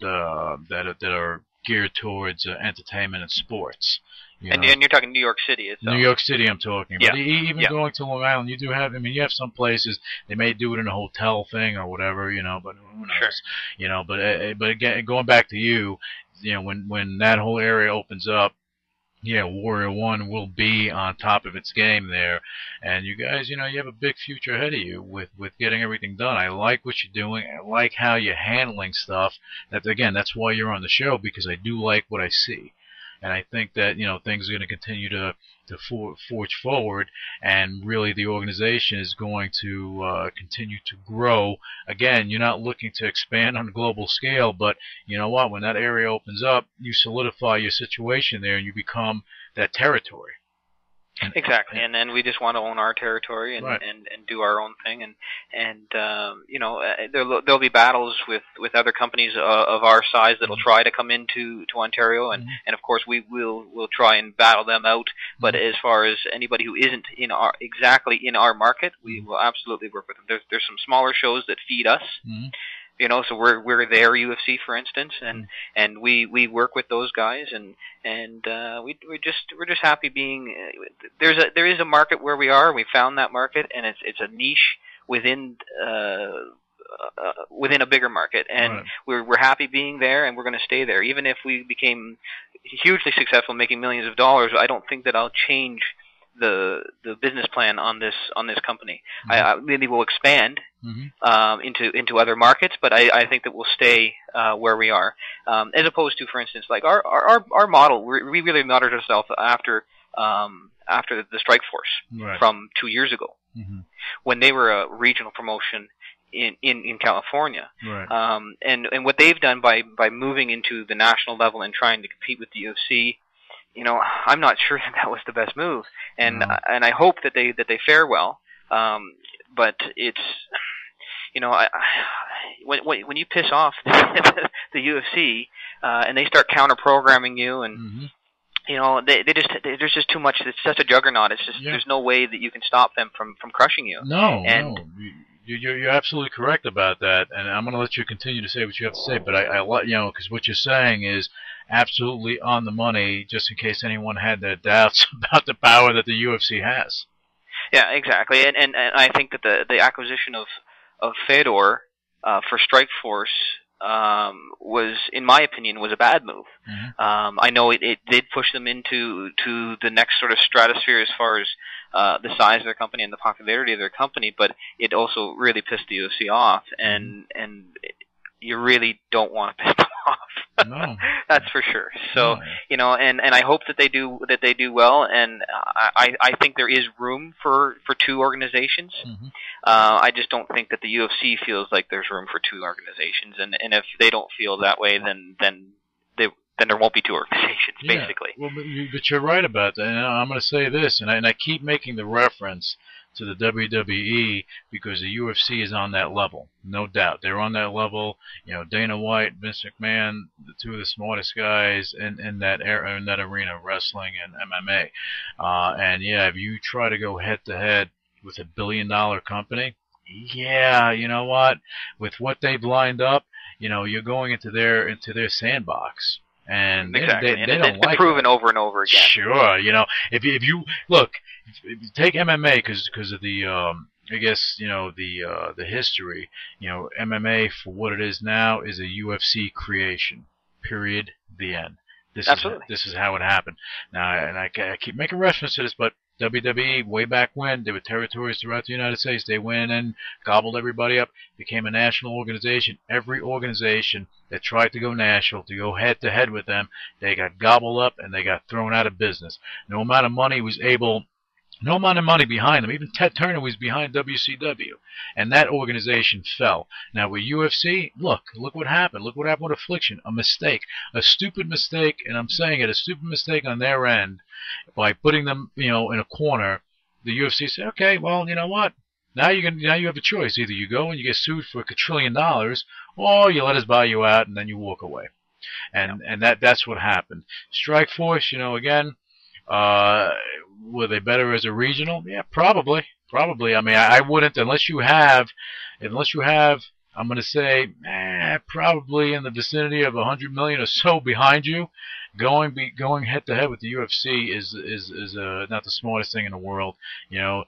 are geared towards entertainment and sports. And you're talking New York City itself. New York City, I'm talking. Yeah. But even going to Long Island, you do have. You have some places they may do it in a hotel thing or whatever, but who knows? Sure. But again, going back to you, when that whole area opens up, Warrior One will be on top of its game there, and you guys, you have a big future ahead of you with getting everything done. I like what you're doing. I like how you're handling stuff. That's why you're on the show, because I do like what I see. and I think that things are going to continue to forge forward, and really the organization is going to continue to grow. Again, you're not looking to expand on a global scale, but you know what? When that area opens up, you solidify your situation there, and you become that territory. Exactly, and then we just want to own our territory and, right. and do our own thing, and there'll be battles with other companies of our size that'll try to come into Ontario, and of course we'll try and battle them out. But as far as anybody who isn't exactly in our market, we will absolutely work with them. There's some smaller shows that feed us. So we're their UFC, for instance, and we work with those guys, and we're just happy being there is a market where we are. We found that market, and it's a niche within a bigger market, and we're happy being there, and we're going to stay there. Even if we became hugely successful, making millions of dollars, I don't think that I'll change the business plan on this company. I maybe will expand into other markets, but I think that we'll stay where we are, as opposed to, for instance, like our model. We really modeled ourselves after the Strike Force from 2 years ago, when they were a regional promotion in California, and what they've done by moving into the national level and trying to compete with the UFC. I'm not sure that was the best move, and I hope that they fare well. But it's, when you piss off the UFC and they start counter programming you, and there's just too much. It's such a juggernaut. It's just there's no way that you can stop them from crushing you. No. You're absolutely correct about that, and I'm going to let you continue to say what you have to say. But I because what you're saying is absolutely on the money. Just in case anyone had their doubts about the power that the UFC has. Yeah, exactly, and I think that the acquisition of Fedor for Strikeforce was, in my opinion, was a bad move. I know it did push them into the next sort of stratosphere as far as the size of their company and the popularity of their company, but it also really pissed the UFC off, and you really don't want to piss them off. No. That's for sure. So and I hope that they do well, and I think there is room for two organizations. I just don't think that the UFC feels like there's room for two organizations, and if they don't feel that way, then there won't be two organizations, basically. Well, but you're right about that. And I'm going to say this, and I keep making the reference to the WWE because the UFC is on that level, no doubt. They're on that level. Dana White, Vince McMahon, the two of the smartest guys in that arena, wrestling and MMA. And if you try to go head to head with a billion-dollar company, you know what? With what they've lined up, you're going into their sandbox. And exactly. they don't it's like been proven over and over again. Sure, if you look, if you take MMA because of the I guess the history. MMA for what it is now is a UFC creation. Period. The end. This is how it happened. Now, and I keep making reference to this, but WWE, way back when, there were territories throughout the United States. They went and gobbled everybody up, became a national organization. Every organization that tried to go national, to go head-to-head with them, they got gobbled up and they got thrown out of business. No amount of money behind them. Even Ted Turner was behind WCW, and that organization fell. Now with UFC, look what happened. Look what happened with Affliction. A mistake, a stupid mistake, and I'm saying it, a stupid mistake on their end by putting them, in a corner. The UFC said, okay, well, you know what? Now you have a choice. Either you go and you get sued for $1 trillion, or you let us buy you out and then you walk away. And that's what happened. Strikeforce, again. Were they better as a regional? Yeah, probably. I mean, I wouldn't unless you have, I'm going to say, probably in the vicinity of 100 million or so behind you. Going head to head with the UFC is not the smartest thing in the world. You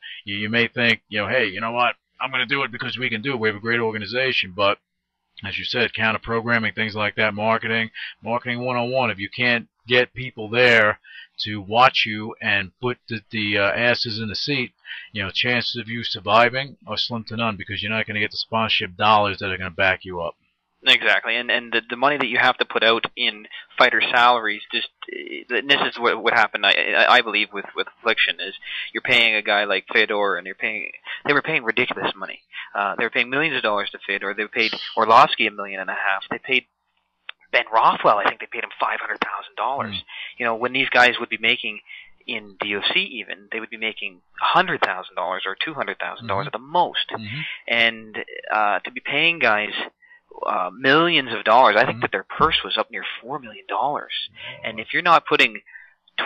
may think, hey, you know what? I'm going to do it because we can do it. We have a great organization, but as you said, counter programming, things like that, marketing 101. If you can't get people there to watch you and put the asses in the seat, chances of you surviving are slim to none because you're not going to get the sponsorship dollars that are going to back you up. Exactly, and the money that you have to put out in fighter salaries, just and this is what happened. I believe with Affliction is you're paying a guy like Fedor, and they were paying ridiculous money. They were paying millions of dollars to Fedor. They paid Orlovsky $1.5 million. They paid Ben Rothwell, I think they paid him $500,000. You know, when these guys would be making in the UFC even, they would be making $100,000 or $200,000 at the most. And to be paying guys millions of dollars, I think that their purse was up near $4 million. And if you're not putting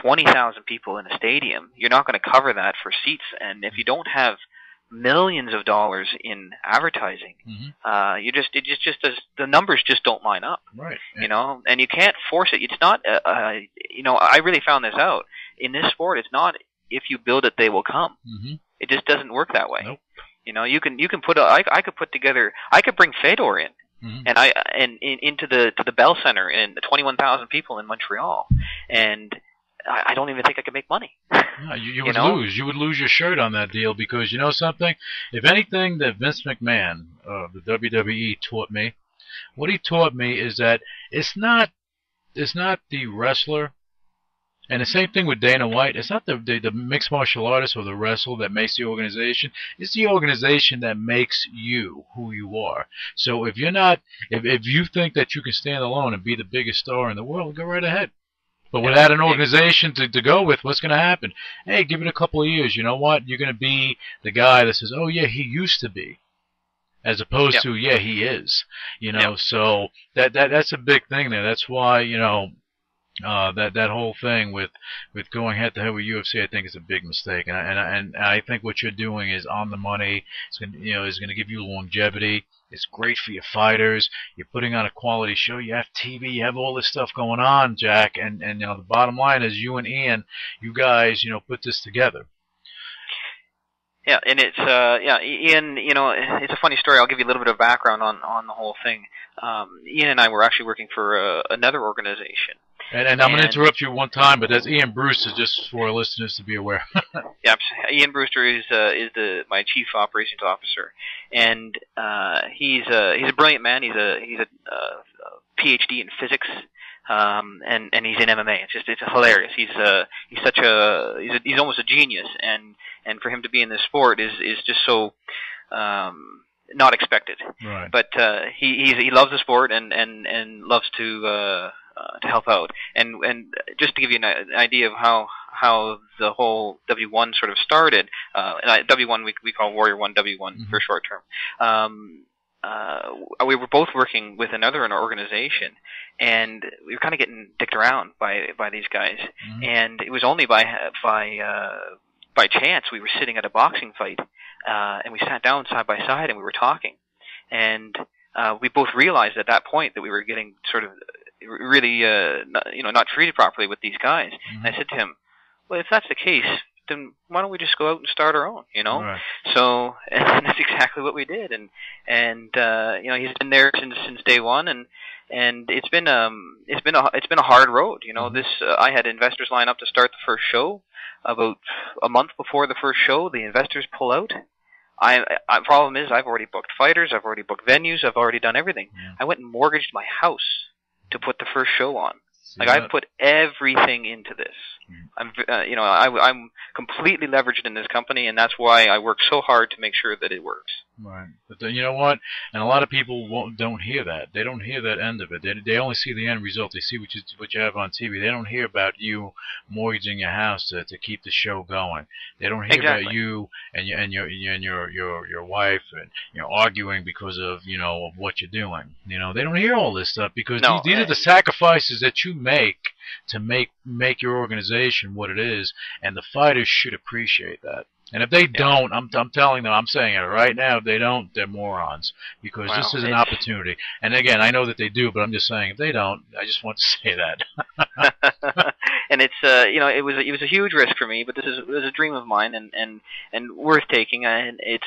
20,000 people in a stadium, you're not going to cover that for seats. And if you don't have millions of dollars in advertising, the numbers just don't line up. Right. You know, and you can't force it. It's not, you know, I really found this out. In this sport, it's not if you build it, they will come. It just doesn't work that way. Nope. You know, you can put I could bring Fedor in. And into the Bell Center and 21,000 people in Montreal, and I don't even think I could make money. No, you would lose. You would lose your shirt on that deal because you know something. If anything that Vince McMahon of the WWE taught me, what he taught me is that it's not the wrestler. And the same thing with Dana White. It's not the mixed martial artist or the wrestler that makes the organization. It's the organization that makes you who you are. So if you're not, if you think that you can stand alone and be the biggest star in the world, go right ahead. But without an organization to go with, what's going to happen? Hey, give it a couple of years. You know what? You're going to be the guy that says, oh, yeah, he used to be. As opposed to, yeah, he is. You know, so that's a big thing there. That's why, you know, that whole thing with going head to head with UFC, I think is a big mistake, and I think what you're doing is on the money. It's going to give you longevity. It's great for your fighters. You're putting on a quality show. You have TV. You have all this stuff going on, Jack. And you know the bottom line is you and Ian, you guys, you know, put this together. Yeah, and it's Ian. You know, it's a funny story. I'll give you a little bit of background on the whole thing. Ian and I were actually working for another organization. And I'm going to interrupt you one time, but that's Ian Brewster, just for our listeners to be aware. Yeah, Ian Brewster is my chief operations officer, and he's a brilliant man. He's a PhD in physics, and he's in MMA. It's hilarious. He's almost a genius, and for him to be in this sport is just so not expected. Right. But he loves the sport and loves to help out. And just to give you an idea of how the whole W1 sort of started, W1 we call Warrior 1 W1 for short term. We were both working with another organization, and we were kind of getting dicked around by these guys. And it was only by chance we were sitting at a boxing fight, and we sat down side by side and we were talking, and we both realized at that point that we were getting sort of really not treated properly with these guys. And I said to him, well, if that's the case, then why don't we just go out and start our own, you know? Right. So, and that's exactly what we did. And he's been there since day one, and it's been a hard road, you know. This I had investors line up to start the first show. About a month before the first show, the investors pull out. Problem is, I've already booked fighters, I've already booked venues, I've already done everything. Yeah. I went and mortgaged my house to put the first show on. I've put everything into this. I'm completely leveraged in this company, and that's why I work so hard to make sure that it works. Right. But you know what? And a lot of people don't hear that. They don't hear that end of it. They only see the end result. They see what you have on TV. They don't hear about you mortgaging your house to keep the show going. They don't hear about you and your wife and arguing because of of what you're doing. They don't hear all this stuff because these are the sacrifices that you make to make your organization what it is, and the fighters should appreciate that. And if they don't, I'm telling them, I'm saying it right now, if they don't, they're morons, because this is an opportunity. And again, I know that they do, but I'm just saying, if they don't, I just want to say that. and it's it was a huge risk for me, but it was a dream of mine, and worth taking. And it's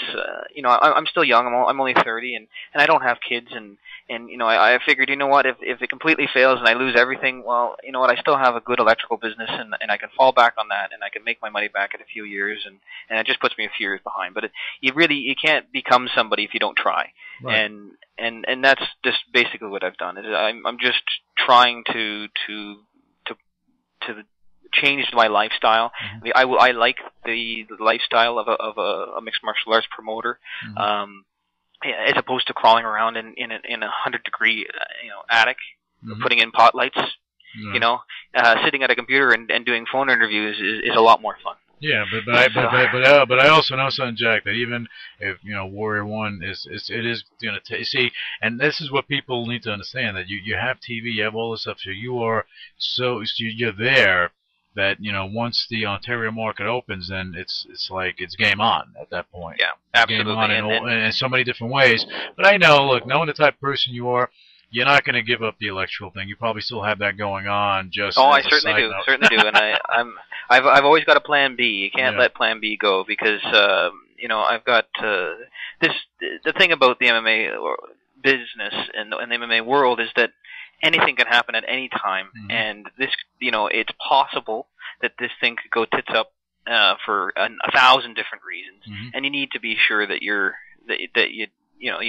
I'm still young. I'm only 30, and I don't have kids, and I figured, what, if it completely fails and I lose everything, well, I still have a good electrical business, and I can fall back on that, and I can make my money back in a few years, and it just puts me a few years behind. But you can't become somebody if you don't try. Right. And that's just basically what I've done. Is I'm just trying to change my lifestyle. Mm-hmm. I like the lifestyle of a mixed martial arts promoter. Mm-hmm. As opposed to crawling around in a 100-degree attic, Mm-hmm. putting in pot lights. Yeah. Sitting at a computer and doing phone interviews is a lot more fun. Yeah, but I also know something, Jack, that even if Warrior One is see, and this is what people need to understand, that you have TV, you have all this stuff, so you're there. That once the Ontario market opens, then it's like it's game on at that point. Yeah, it's absolutely. Game on in so many different ways. But I know, look, knowing the type of person you are, you're not going to give up the electrical thing. You probably still have that going on. I certainly do, and I've always got a plan B. You can't let plan B go, because I've got the thing about the MMA business and the MMA world is that anything can happen at any time, mm-hmm. and this it's possible that this thing could go tits up for 1,000 different reasons, mm-hmm. and you need to be sure that you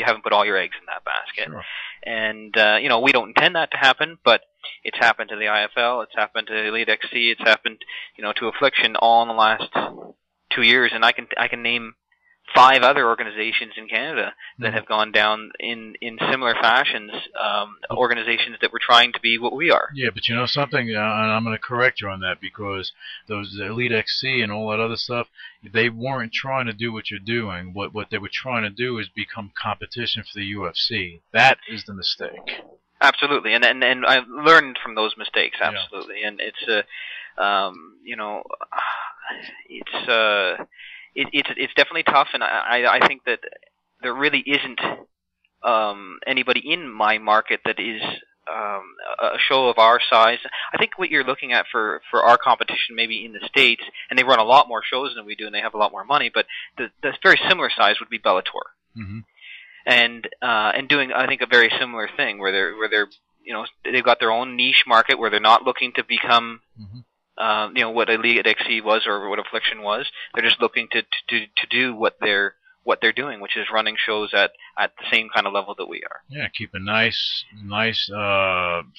haven't put all your eggs in that basket. Sure. And we don't intend that to happen, but it's happened to the IFL, it's happened to Elite XC, it's happened to Affliction all in the last 2 years, and I can name 5 other organizations in Canada that mm-hmm. have gone down in similar fashions, organizations that were trying to be what we are. Yeah, but you know something, and I'm going to correct you on that, because those Elite XC and all that other stuff, they weren't trying to do what you're doing. What they were trying to do is become competition for the UFC. That is the mistake. Absolutely, and I've learned from those mistakes. Absolutely, yeah. And it's definitely tough, and I think that there really isn't anybody in my market that is a show of our size. I think what you're looking at for our competition, maybe in the States, and they run a lot more shows than we do, and they have a lot more money, but the very similar size would be Bellator. Mm-hmm. And doing, I think, a very similar thing where they're they've got their own niche market where they're not looking to become mm-hmm. What Elite XC was or what Affliction was. They're just looking to do what they're doing, which is running shows at the same kind of level that we are. Yeah, keep a nice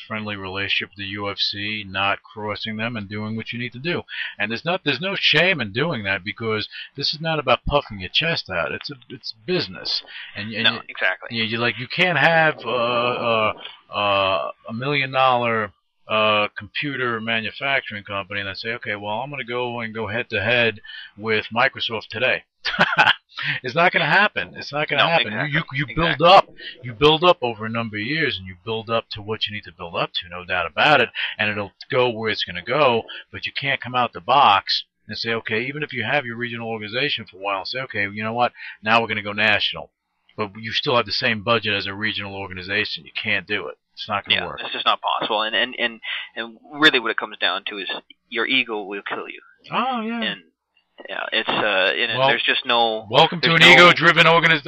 friendly relationship with the UFC, not crossing them, and doing what you need to do. And there's no shame in doing that, because this is not about puffing your chest out. It's business. No, exactly. You can't have $1 million computer manufacturing company and then say, okay, well, I'm going to go head to head with Microsoft today. It's not going to happen. It's not going to happen. Exactly. You build up over a number of years, and you build up to what you need to build up to, no doubt about it, and it'll go where it's going to go, but you can't come out the box and say, okay, even if you have your regional organization for a while, say, okay, you know what, now we're going to go national. But you still have the same budget as a regional organization. You can't do it. It's not going to work. It's just not possible. And really what it comes down to is your ego will kill you. Oh, yeah. And it's there's just no. Welcome to an ego-driven arena. It's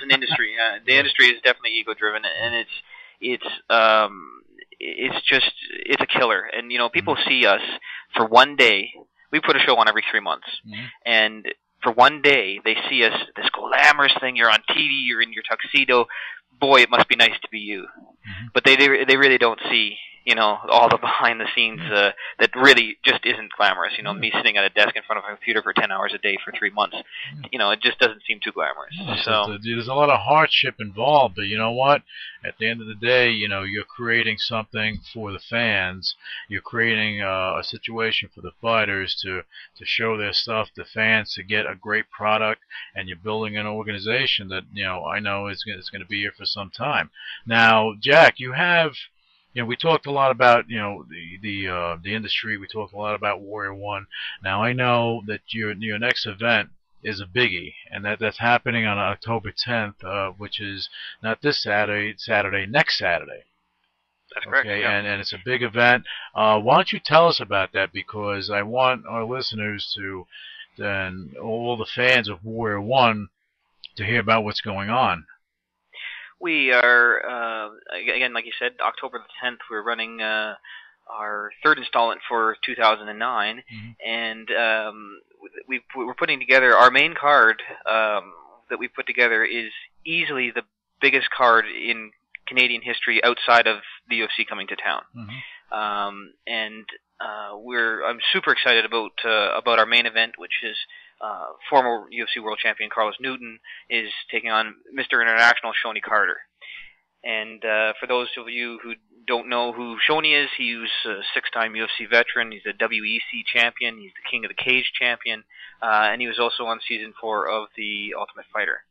an industry. The industry is definitely ego-driven, and it's a killer. And people see us for one day. We put a show on every 3 months, mm-hmm. and for one day they see us, this glamorous thing. You're on TV. You're in your tuxedo. Boy, it must be nice to be you. Mm-hmm. But they really don't see all the behind the scenes that really just isn't glamorous. Me sitting at a desk in front of a computer for 10 hours a day for 3 months. It just doesn't seem too glamorous. So there's a lot of hardship involved, but you know what? At the end of the day, you're creating something for the fans. You're creating a situation for the fighters to show their stuff to fans, to get a great product, and you're building an organization that I know is going to be here for some time. Now, Jack, you have. We talked a lot about the industry. We talked a lot about Warrior One. Now I know that your next event is a biggie, and that's happening on October 10th, which is not this Saturday, next Saturday. That's correct. Okay, yeah. and it's a big event. Why don't you tell us about that? Because I want our listeners to, and all the fans of Warrior One, to hear about what's going on. We are, again, like you said, October the 10th, we're running our third installment for 2009, and we're putting together our main card that we put together is easily the biggest card in Canadian history outside of the UFC coming to town. And I'm super excited about our main event, which is former UFC World Champion Carlos Newton is taking on Mr. International Shoney Carter. And for those of you who don't know who Shoney is, he was a 6-time UFC veteran. He's a WEC champion. He's the King of the Cage champion. And he was also on season 4 of The Ultimate Fighter.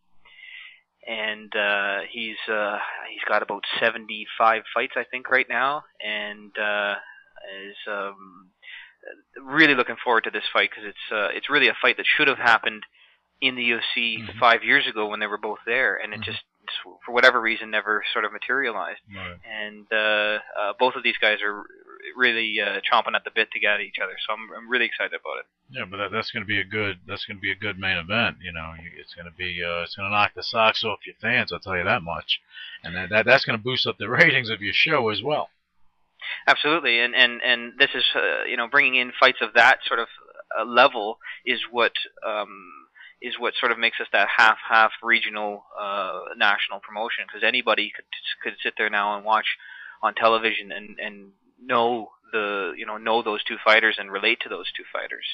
And he's got about 75 fights, I think, right now, and is really looking forward to this fight because it's really a fight that should have happened in the UFC 5 years ago when they were both there, and it just for whatever reason never sort of materialized. Right. And both of these guys are really chomping at the bit to get at each other, so I'm really excited about it. Yeah, but that's going to be a good main event. You know, it's going to knock the socks off your fans. I'll tell you that much, and that's going to boost up the ratings of your show as well. Absolutely, and this is bringing in fights of that sort of level is what sort of makes us that half regional national promotion, because anybody could sit there now and watch on television and know those two fighters and relate to those two fighters.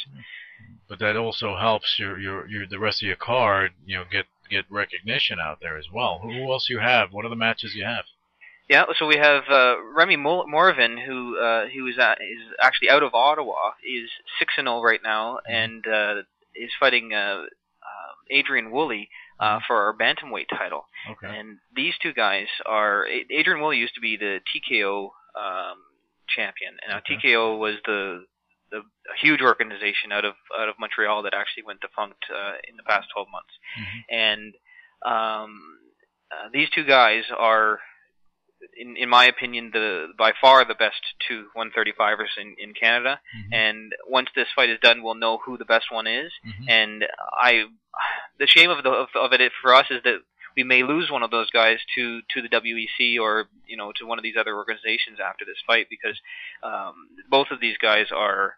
But that also helps your the rest of your card, get recognition out there as well. Who else you have? What are the matches you have? Yeah, so we have Remy Morvin, who is actually out of Ottawa, is 6-0 right now, and is fighting Adrian Woolley for our bantamweight title. Okay. And these two guys are Adrian Woolley used to be the TKO champion, and now TKO was a huge organization out of Montreal that actually went defunct in the past 12 months. And these two guys are, in my opinion, by far the best two 135ers in Canada. And once this fight is done, we'll know who the best one is. And the shame of it for us is that we may lose one of those guys to the WEC or to one of these other organizations after this fight, because both of these guys are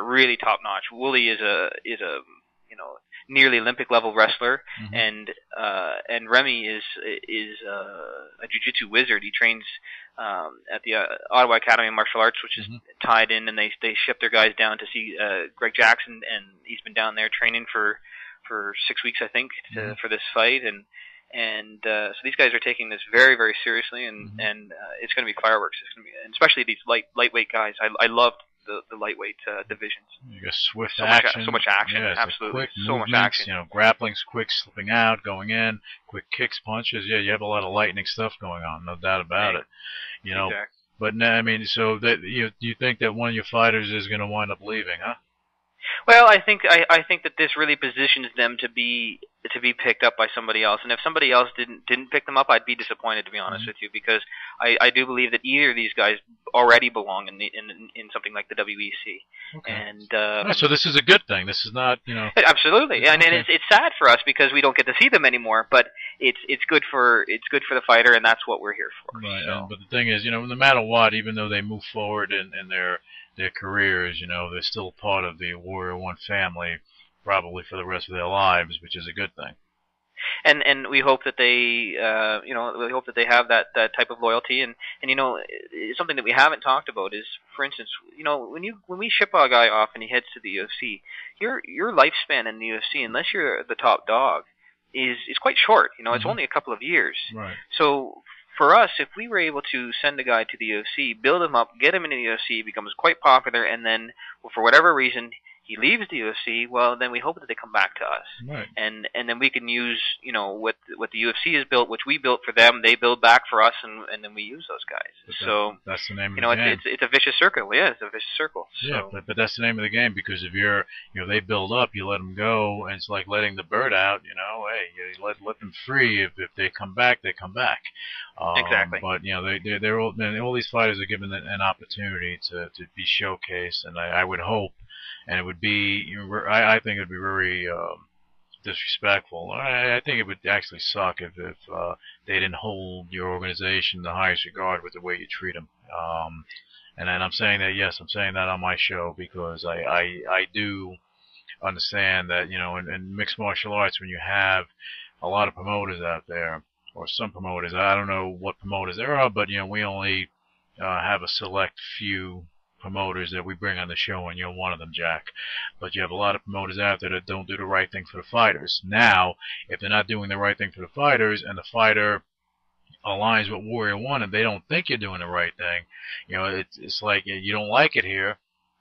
really top notch. Woolley is a nearly Olympic level wrestler, and Remy is a jiu-jitsu wizard. He trains at the Ottawa Academy of Martial Arts, which is tied in, and they ship their guys down to see Greg Jackson, and he's been down there training for 6 weeks, I think, for this fight, and so these guys are taking this very, very seriously, and it's going to be fireworks. It's going to be, and especially these lightweight guys. I loved the lightweight divisions. You got swift action. So much action, yeah, absolutely. Quick so much movements, action. Grappling's quick, slipping out, going in, quick kicks, punches. Yeah, you have a lot of lightning stuff going on, no doubt about it. Exactly. But I mean, so that you think that one of your fighters is going to wind up leaving, huh? Well, I think that this really positions them to be picked up by somebody else, and if somebody else didn't pick them up, I'd be disappointed, to be honest with you, because I do believe that either of these guys already belong in something like the WEC. Okay. And so this is a good thing. This is not absolutely, and it's sad for us because we don't get to see them anymore, but it's good for the fighter, and that's what we're here for. Right. So. But the thing is, no matter what, even though they move forward in their careers, they're still part of the Warrior One family, probably for the rest of their lives, which is a good thing. And we hope that they have that type of loyalty, and something that we haven't talked about is, for instance, when we ship a guy off and he heads to the UFC, your lifespan in the UFC, unless you're the top dog, is quite short. It's only a couple of years. Right. So for us, if we were able to send a guy to the UFC, build him up, get him into the UFC, he becomes quite popular, and then for whatever reason he leaves the UFC, well, then we hope that they come back to us, Right. and then we can use, you know, what the UFC has built, which we built for them, they build back for us, and then we use those guys. But that's the name of you know, the game. it's a vicious circle. Yeah, it's a vicious circle. Yeah, So. but that's the name of the game, because if you're, you know, they build up, you let them go, and it's like letting the bird out. You know, hey, you let them free. If they come back, they come back. Exactly. But you know, they're all these fighters are given an opportunity to be showcased, and I would hope, and it would be, you know, I think it would be very disrespectful. I think it would actually suck if they didn't hold your organization in the highest regard with the way you treat them. And I'm saying that, yes, I'm saying that on my show, because I do understand that, you know, in mixed martial arts, when you have a lot of promoters out there, or some promoters, I don't know what promoters there are, but, you know, we only have a select few promoters that we bring on the show, and you're one of them, Jack. But you have a lot of promoters out there that don't do the right thing for the fighters. Now, if they're not doing the right thing for the fighters, and the fighter aligns with Warrior One, and they don't think you're doing the right thing, you know, it's like, you don't like it here,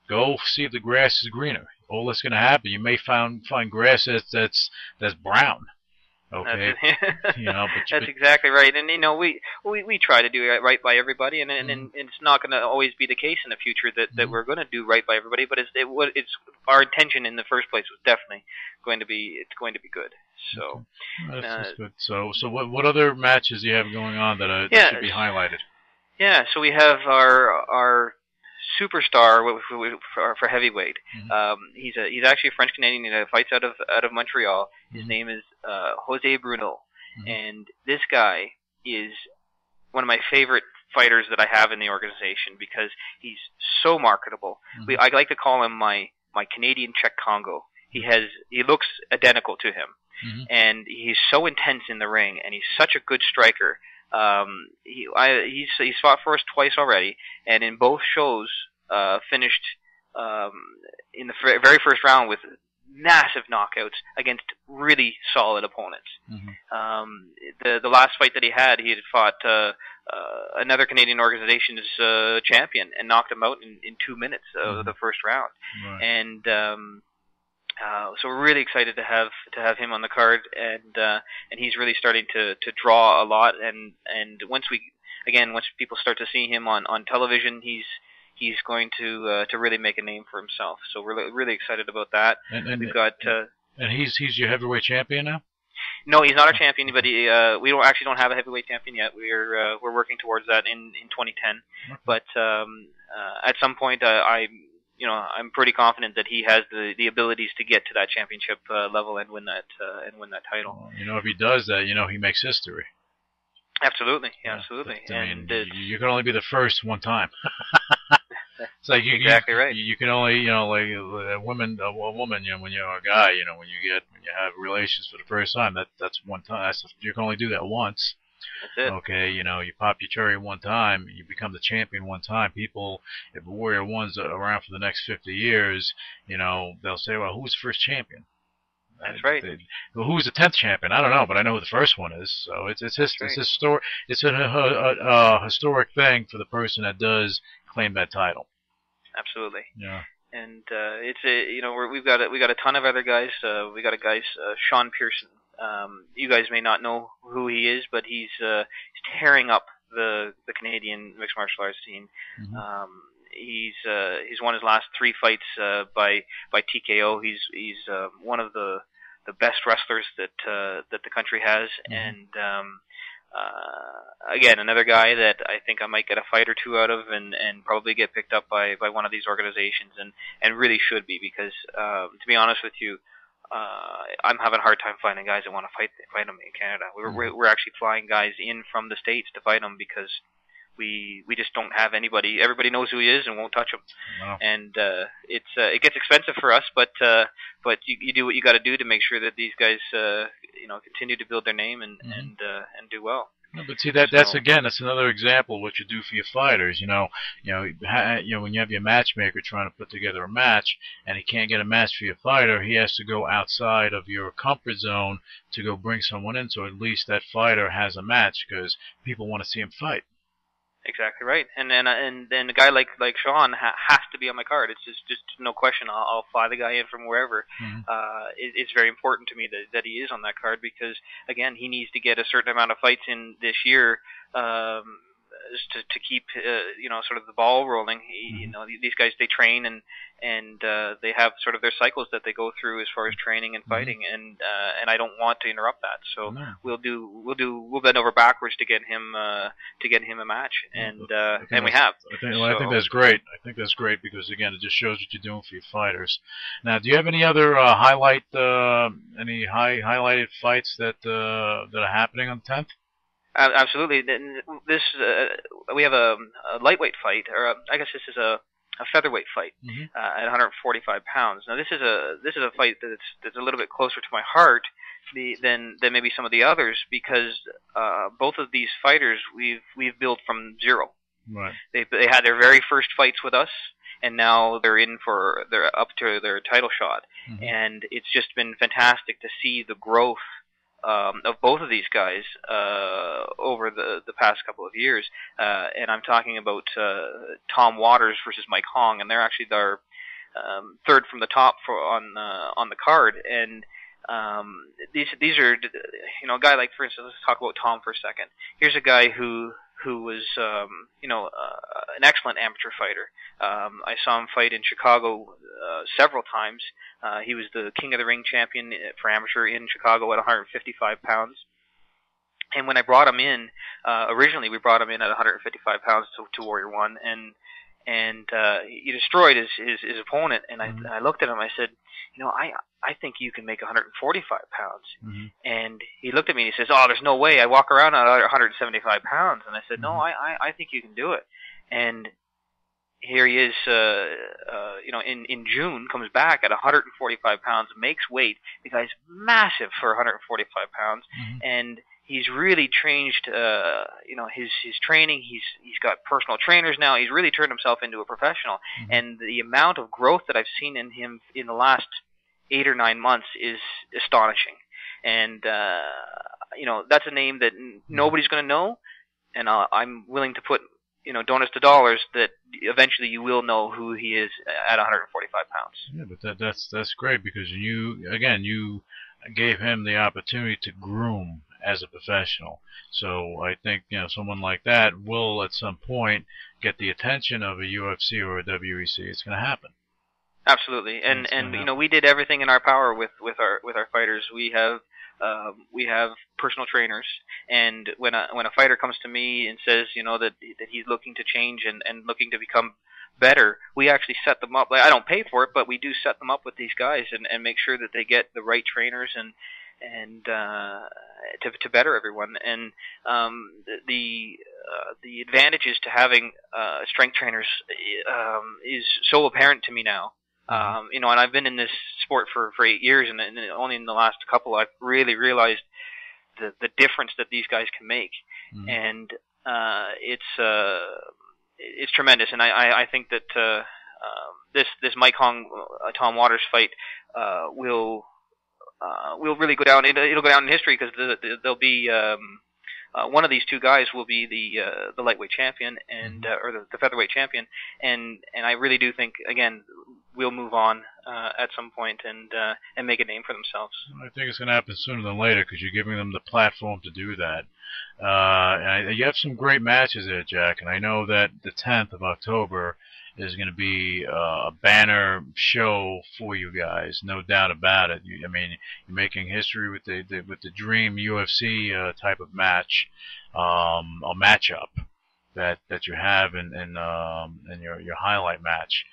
go see if the grass is greener. All that's going to happen, you may find grass that's brown. Okay, you know, that's exactly right. And you know, we try to do right by everybody, and it's not going to always be the case in the future that we're going to do right by everybody. But it's our intention in the first place was definitely going to be good. So that's good. So what other matches do you have going on that should be highlighted? Yeah, so we have our superstar for heavyweight. He's actually a French Canadian. He fights out of Montreal. His name is Jose Bruno, and this guy is one of my favorite fighters that I have in the organization, because he's so marketable. I like to call him my Canadian Czech Congo. He looks identical to him, and he's so intense in the ring, and he's such a good striker. He's fought for us twice already, and in both shows finished in the very first round with massive knockouts against really solid opponents. The last fight that he had fought another Canadian organization's champion and knocked him out in 2 minutes of the first round. Right. And so we're really excited to have him on the card, and he's really starting to draw a lot. And once people start to see him on television, he's going to really make a name for himself. So we're really excited about that. And we've got and he's your heavyweight champion now? No, he's not our champion, but we don't have a heavyweight champion yet. We're working towards that in 2010. Okay. But at some point, I'm pretty confident that he has the abilities to get to that championship level and win that title. Well, you know, if he does that, you know, he makes history. Absolutely, absolutely. I mean, you can only be the first one time. It's like exactly right. You can only, you know, like a woman, you know, when you're a guy, you know, when you have relations for the first time, that's one time. You can only do that once. That's it. Okay, you know, you pop your cherry one time, you become the champion one time. People, if Warrior One's around for the next 50 years, you know, they'll say, well, who's the first champion? That's right. Who's the 10th champion? I don't know, but I know who the first one is. So it's historic. It's a historic thing for the person that does claim that title. Absolutely. Yeah. And we've got a ton of other guys. We got a guy, Sean Pearson. You guys may not know who he is, but he's tearing up the Canadian mixed martial arts scene. He's won his last 3 fights by TKO. He's one of the best wrestlers that the country has, and again, another guy that I think I might get a fight or two out of, and probably get picked up by one of these organizations, and really should be, because to be honest with you, I'm having a hard time finding guys that want to fight them in Canada. We're actually flying guys in from the States to fight them, because we just don't have anybody. Everybody knows who he is and won't touch him. Wow. And it gets expensive for us, but you do what you got to do to make sure that these guys continue to build their name and do well. No, but see that's another example of what you do for your fighters. You know when you have your matchmaker trying to put together a match and he can't get a match for your fighter, he has to go outside of your comfort zone to go bring someone in, so at least that fighter has a match, because people want to see him fight. Exactly right, and a guy like Sean has to be on my card. It's just no question. I'll fly the guy in from wherever. Mm-hmm. It's very important to me that he is on that card because again he needs to get a certain amount of fights in this year to keep sort of the ball rolling. These guys, they train and they have sort of their cycles that they go through as far as training and fighting, and I don't want to interrupt that. So we'll bend over backwards to get him a match, and we have. I think that's great. I think that's great because again, it just shows what you're doing for your fighters. Now, do you have any other highlighted fights that are happening on the 10th? Absolutely. This we have a lightweight fight, or I guess this is a featherweight fight at 145 pounds. Now this is a fight that's a little bit closer to my heart than maybe some of the others because both of these fighters we've built from zero. Right. They had their very first fights with us, and now they're up to their title shot, and it's just been fantastic to see the growth of both of these guys over the past couple of years, and I'm talking about Tom Waters versus Mike Hong, and they're actually their third from the top on the card, and these are a guy like, for instance, let's talk about Tom for a second. Here's a guy who was an excellent amateur fighter. I saw him fight in Chicago several times. He was the King of the Ring champion for amateur in Chicago at 155 pounds. And when I brought him in, originally we brought him in at 155 pounds to Warrior One, and he destroyed his opponent. And I looked at him, I said, I think you can make 145 pounds. And he looked at me and he says, oh, there's no way. I walk around at 175 pounds. And I said, no, I think you can do it. And here he is, in June, comes back at 145 pounds, makes weight. The guy's massive for 145 pounds. And he's really changed, his training. He's got personal trainers now. He's really turned himself into a professional. And the amount of growth that I've seen in him in the last 8 or 9 months is astonishing. And that's a name that nobody's going to know, and I'm willing to put donuts to dollars that eventually you will know who he is at 145 pounds. Yeah, but that's great because you gave him the opportunity to groom as a professional. So I think someone like that will at some point get the attention of a UFC or a WEC. It's going to happen. Absolutely, and we did everything in our power with our fighters. We have personal trainers, and when a fighter comes to me and says that he's looking to change and looking to become better, we actually set them up. I don't pay for it, but we do set them up with these guys and make sure that they get the right trainers and to better everyone. And the advantages to having strength trainers is so apparent to me now. And I've been in this sport for 8 years, and only in the last couple I've really realized the difference that these guys can make. And it's tremendous. And I think that this Mike Hong Tom Waters fight will really go down. It'll go down in history because there'll be one of these two guys will be the lightweight champion and or the featherweight champion, and I really do think again we'll move on at some point and make a name for themselves. I think it's going to happen sooner than later because you're giving them the platform to do that. And you have some great matches there, Jack, and I know that the 10th of October is going to be a banner show for you guys, no doubt about it. You're making history with the dream UFC type of match, a matchup that you have in your highlight match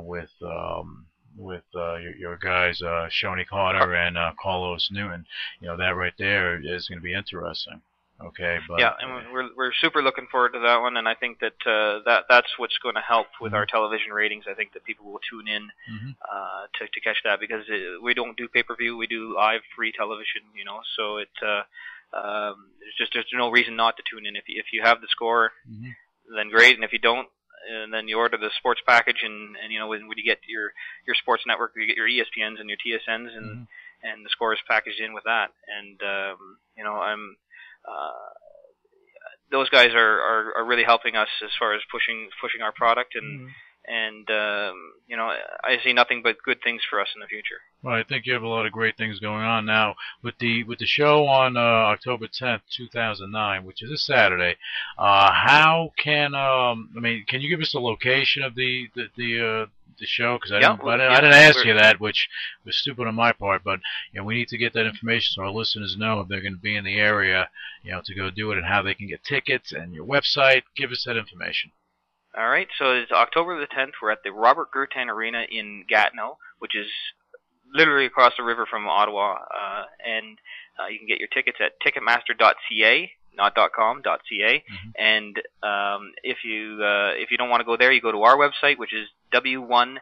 with your guys Shoney Carter and Carlos Newton. That right there is going to be interesting. Okay, but yeah, and we're super looking forward to that one, and I think that that's what's going to help with our television ratings. I think that people will tune in to catch that because we don't do pay-per-view, we do live free television. So there's no reason not to tune in. If you have the score, then great, and if you don't, and then you order the sports package, and when you get your sports network, you get your ESPNs and your TSNs, and the score is packaged in with that, and I'm. those guys are really helping us as far as pushing our product, and you know, I see nothing but good things for us in the future. Well, I think you have a lot of great things going on now with the show on October 10th, 2009, which is a Saturday. How can I mean, can you give us the location of the show? Because I didn't ask you that, which was stupid on my part. But you know, we need to get that information so our listeners know if they're going to be in the area, you know, to go do it, and how they can get tickets, and your website. Give us that information. All right, so it's October the 10th. We're at the Robert Gertan Arena in Gatineau, which is literally across the river from Ottawa, and you can get your tickets at ticketmaster.ca, not .com, .ca. And if you don't want to go there, you go to our website, which is w1mma.com.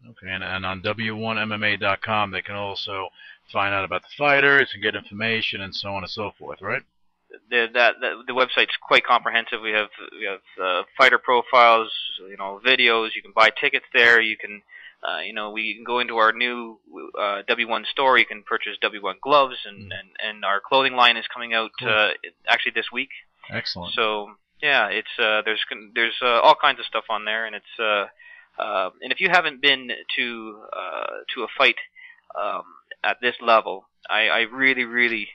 Okay, and on w1mma.com, they can also find out about the fighters and get information and so on and so forth, right? The website's quite comprehensive. We have fighter profiles, you know, videos. You can buy tickets there. You can, you know, we can go into our new W1 store. You can purchase W1 gloves, and our clothing line is coming out actually this week. Excellent. So yeah, it's there's all kinds of stuff on there, and it's and if you haven't been to a fight at this level, I really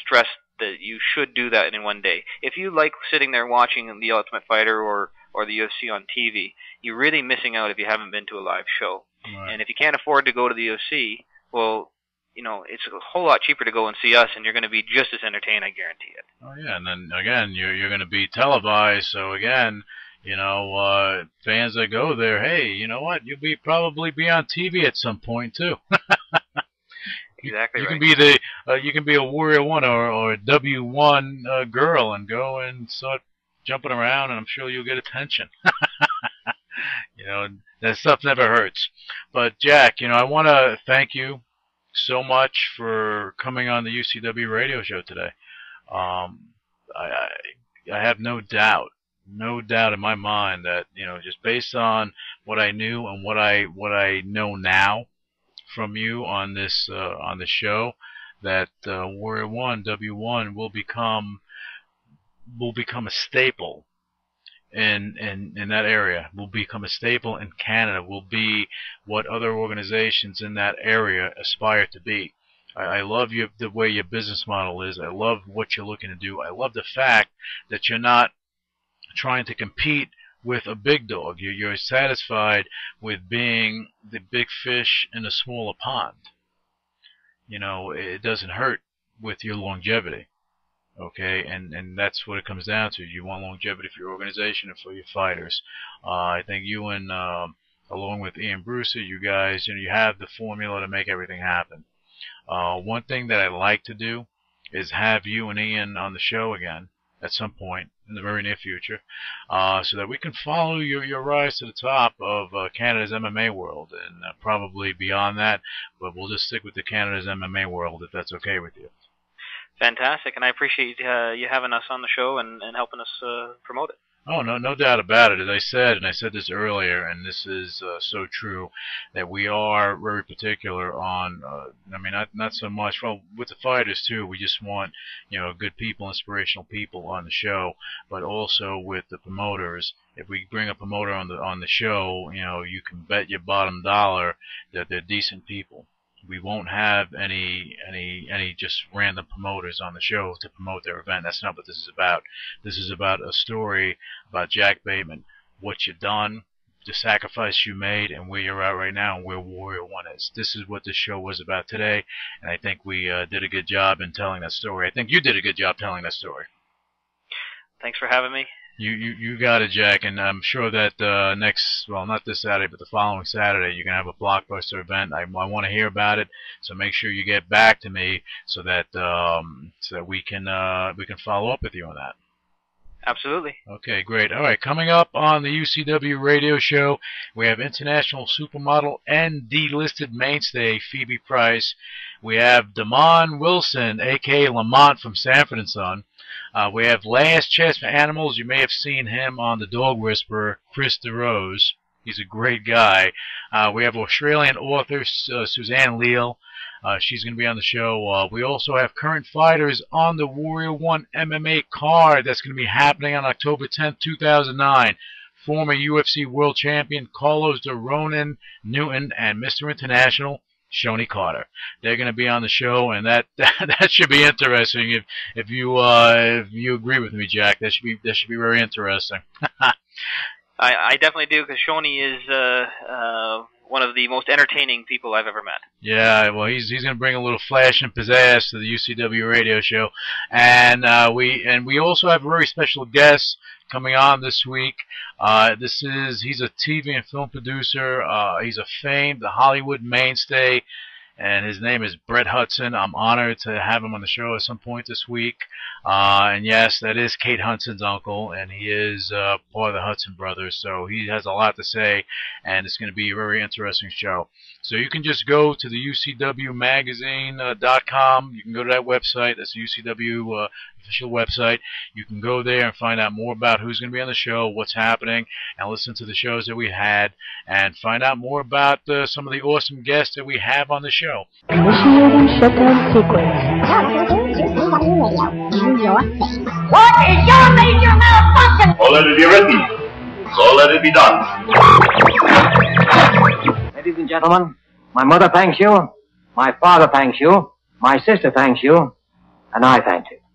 stress that you should do that in one day. If you like sitting there watching The Ultimate Fighter or the UFC on TV, you're really missing out if you haven't been to a live show. Right. And if you can't afford to go to the UFC, well, you know, it's a whole lot cheaper to go and see us, and you're going to be just as entertained, I guarantee it. Oh yeah, and then again, you're going to be televised, so again, you know, fans that go there, hey, you know what? You'll probably be on TV at some point too. Exactly. You right. can be you can be a Warrior 1 or a W1 girl and go and start jumping around, and I'm sure you'll get attention. You know, that stuff never hurts. But Jack, you know, I want to thank you so much for coming on the UCW radio show today. I have no doubt in my mind that, you know, just based on what I knew and what I know now from you on this show, that Warrior 1 W1 will become a staple in that area. Will become a staple in Canada. Will be what other organizations in that area aspire to be. I love the way your business model is. I love what you're looking to do. I love the fact that you're not trying to compete with a big dog. You're satisfied with being the big fish in a smaller pond. You know, it doesn't hurt with your longevity. Okay, and that's what it comes down to. You want longevity for your organization and for your fighters. I think you and along with Ian Brewster, you guys, you know, you have the formula to make everything happen. One thing that I'd like to do is have you and Ian on the show again at some point in the very near future, so that we can follow your rise to the top of Canada's MMA world, and probably beyond that, but we'll just stick with the Canada's MMA world if that's okay with you. Fantastic, and I appreciate you having us on the show and helping us promote it. Oh, no doubt about it. As I said, and I said this earlier, and this is so true, that we are very particular on, I mean, not so much, well, with the fighters too, we just want, you know, good people, inspirational people on the show, but also with the promoters. If we bring a promoter on the show, you know, you can bet your bottom dollar that they're decent people. We won't have any just random promoters on the show to promote their event. That's not what this is about. This is about a story about Jack Bateman, what you've done, the sacrifice you made, and where you're at right now, and where Warrior 1 is. This is what this show was about today, and I think we did a good job in telling that story. I think you did a good job telling that story. Thanks for having me. You got it, Jack, and I'm sure that not this Saturday, but the following Saturday, you're going to have a blockbuster event. I want to hear about it, so make sure you get back to me so that we can follow up with you on that. Absolutely. Okay, great. All right, coming up on the UCW radio show, we have international supermodel and delisted mainstay Phoebe Price. We have Damon Wilson, a.k.a. Lamont from Sanford & Son. We have Last Chance for Animals. You may have seen him on The Dog Whisperer, Chris DeRose. He's a great guy. We have Australian author Suzanne Leal. She's going to be on the show. We also have current fighters on the Warrior One MMA card that's going to be happening on October 10th, 2009. Former UFC World Champion Carlos de Ronan Newton and Mr. International Shoney Carter. They're going to be on the show, and that should be interesting. If you agree with me, Jack, that should be very interesting. I definitely do, because Shoney is one of the most entertaining people I've ever met. Yeah, well, he's going to bring a little flash and pizzazz to the UCW radio show, and we also have a very special guest coming on this week. He's a TV and film producer. He's a famed Hollywood mainstay, and his name is Brett Hudson. I'm honored to have him on the show at some point this week. And yes, that is Kate Hudson's uncle, and he is part of the Hudson brothers, so he has a lot to say, and it's going to be a very interesting show. So you can just go to the UCWmagazine.com. You can go to that website. That's the UCW official website. You can go there and find out more about who's going to be on the show, what's happening, and listen to the shows that we had, and find out more about some of the awesome guests that we have on the show. Initiating shutdown sequence. What is your major malfunction? So let it be written. So let it be done. Ladies and gentlemen, my mother thanks you, my father thanks you, my sister thanks you, and I thank you.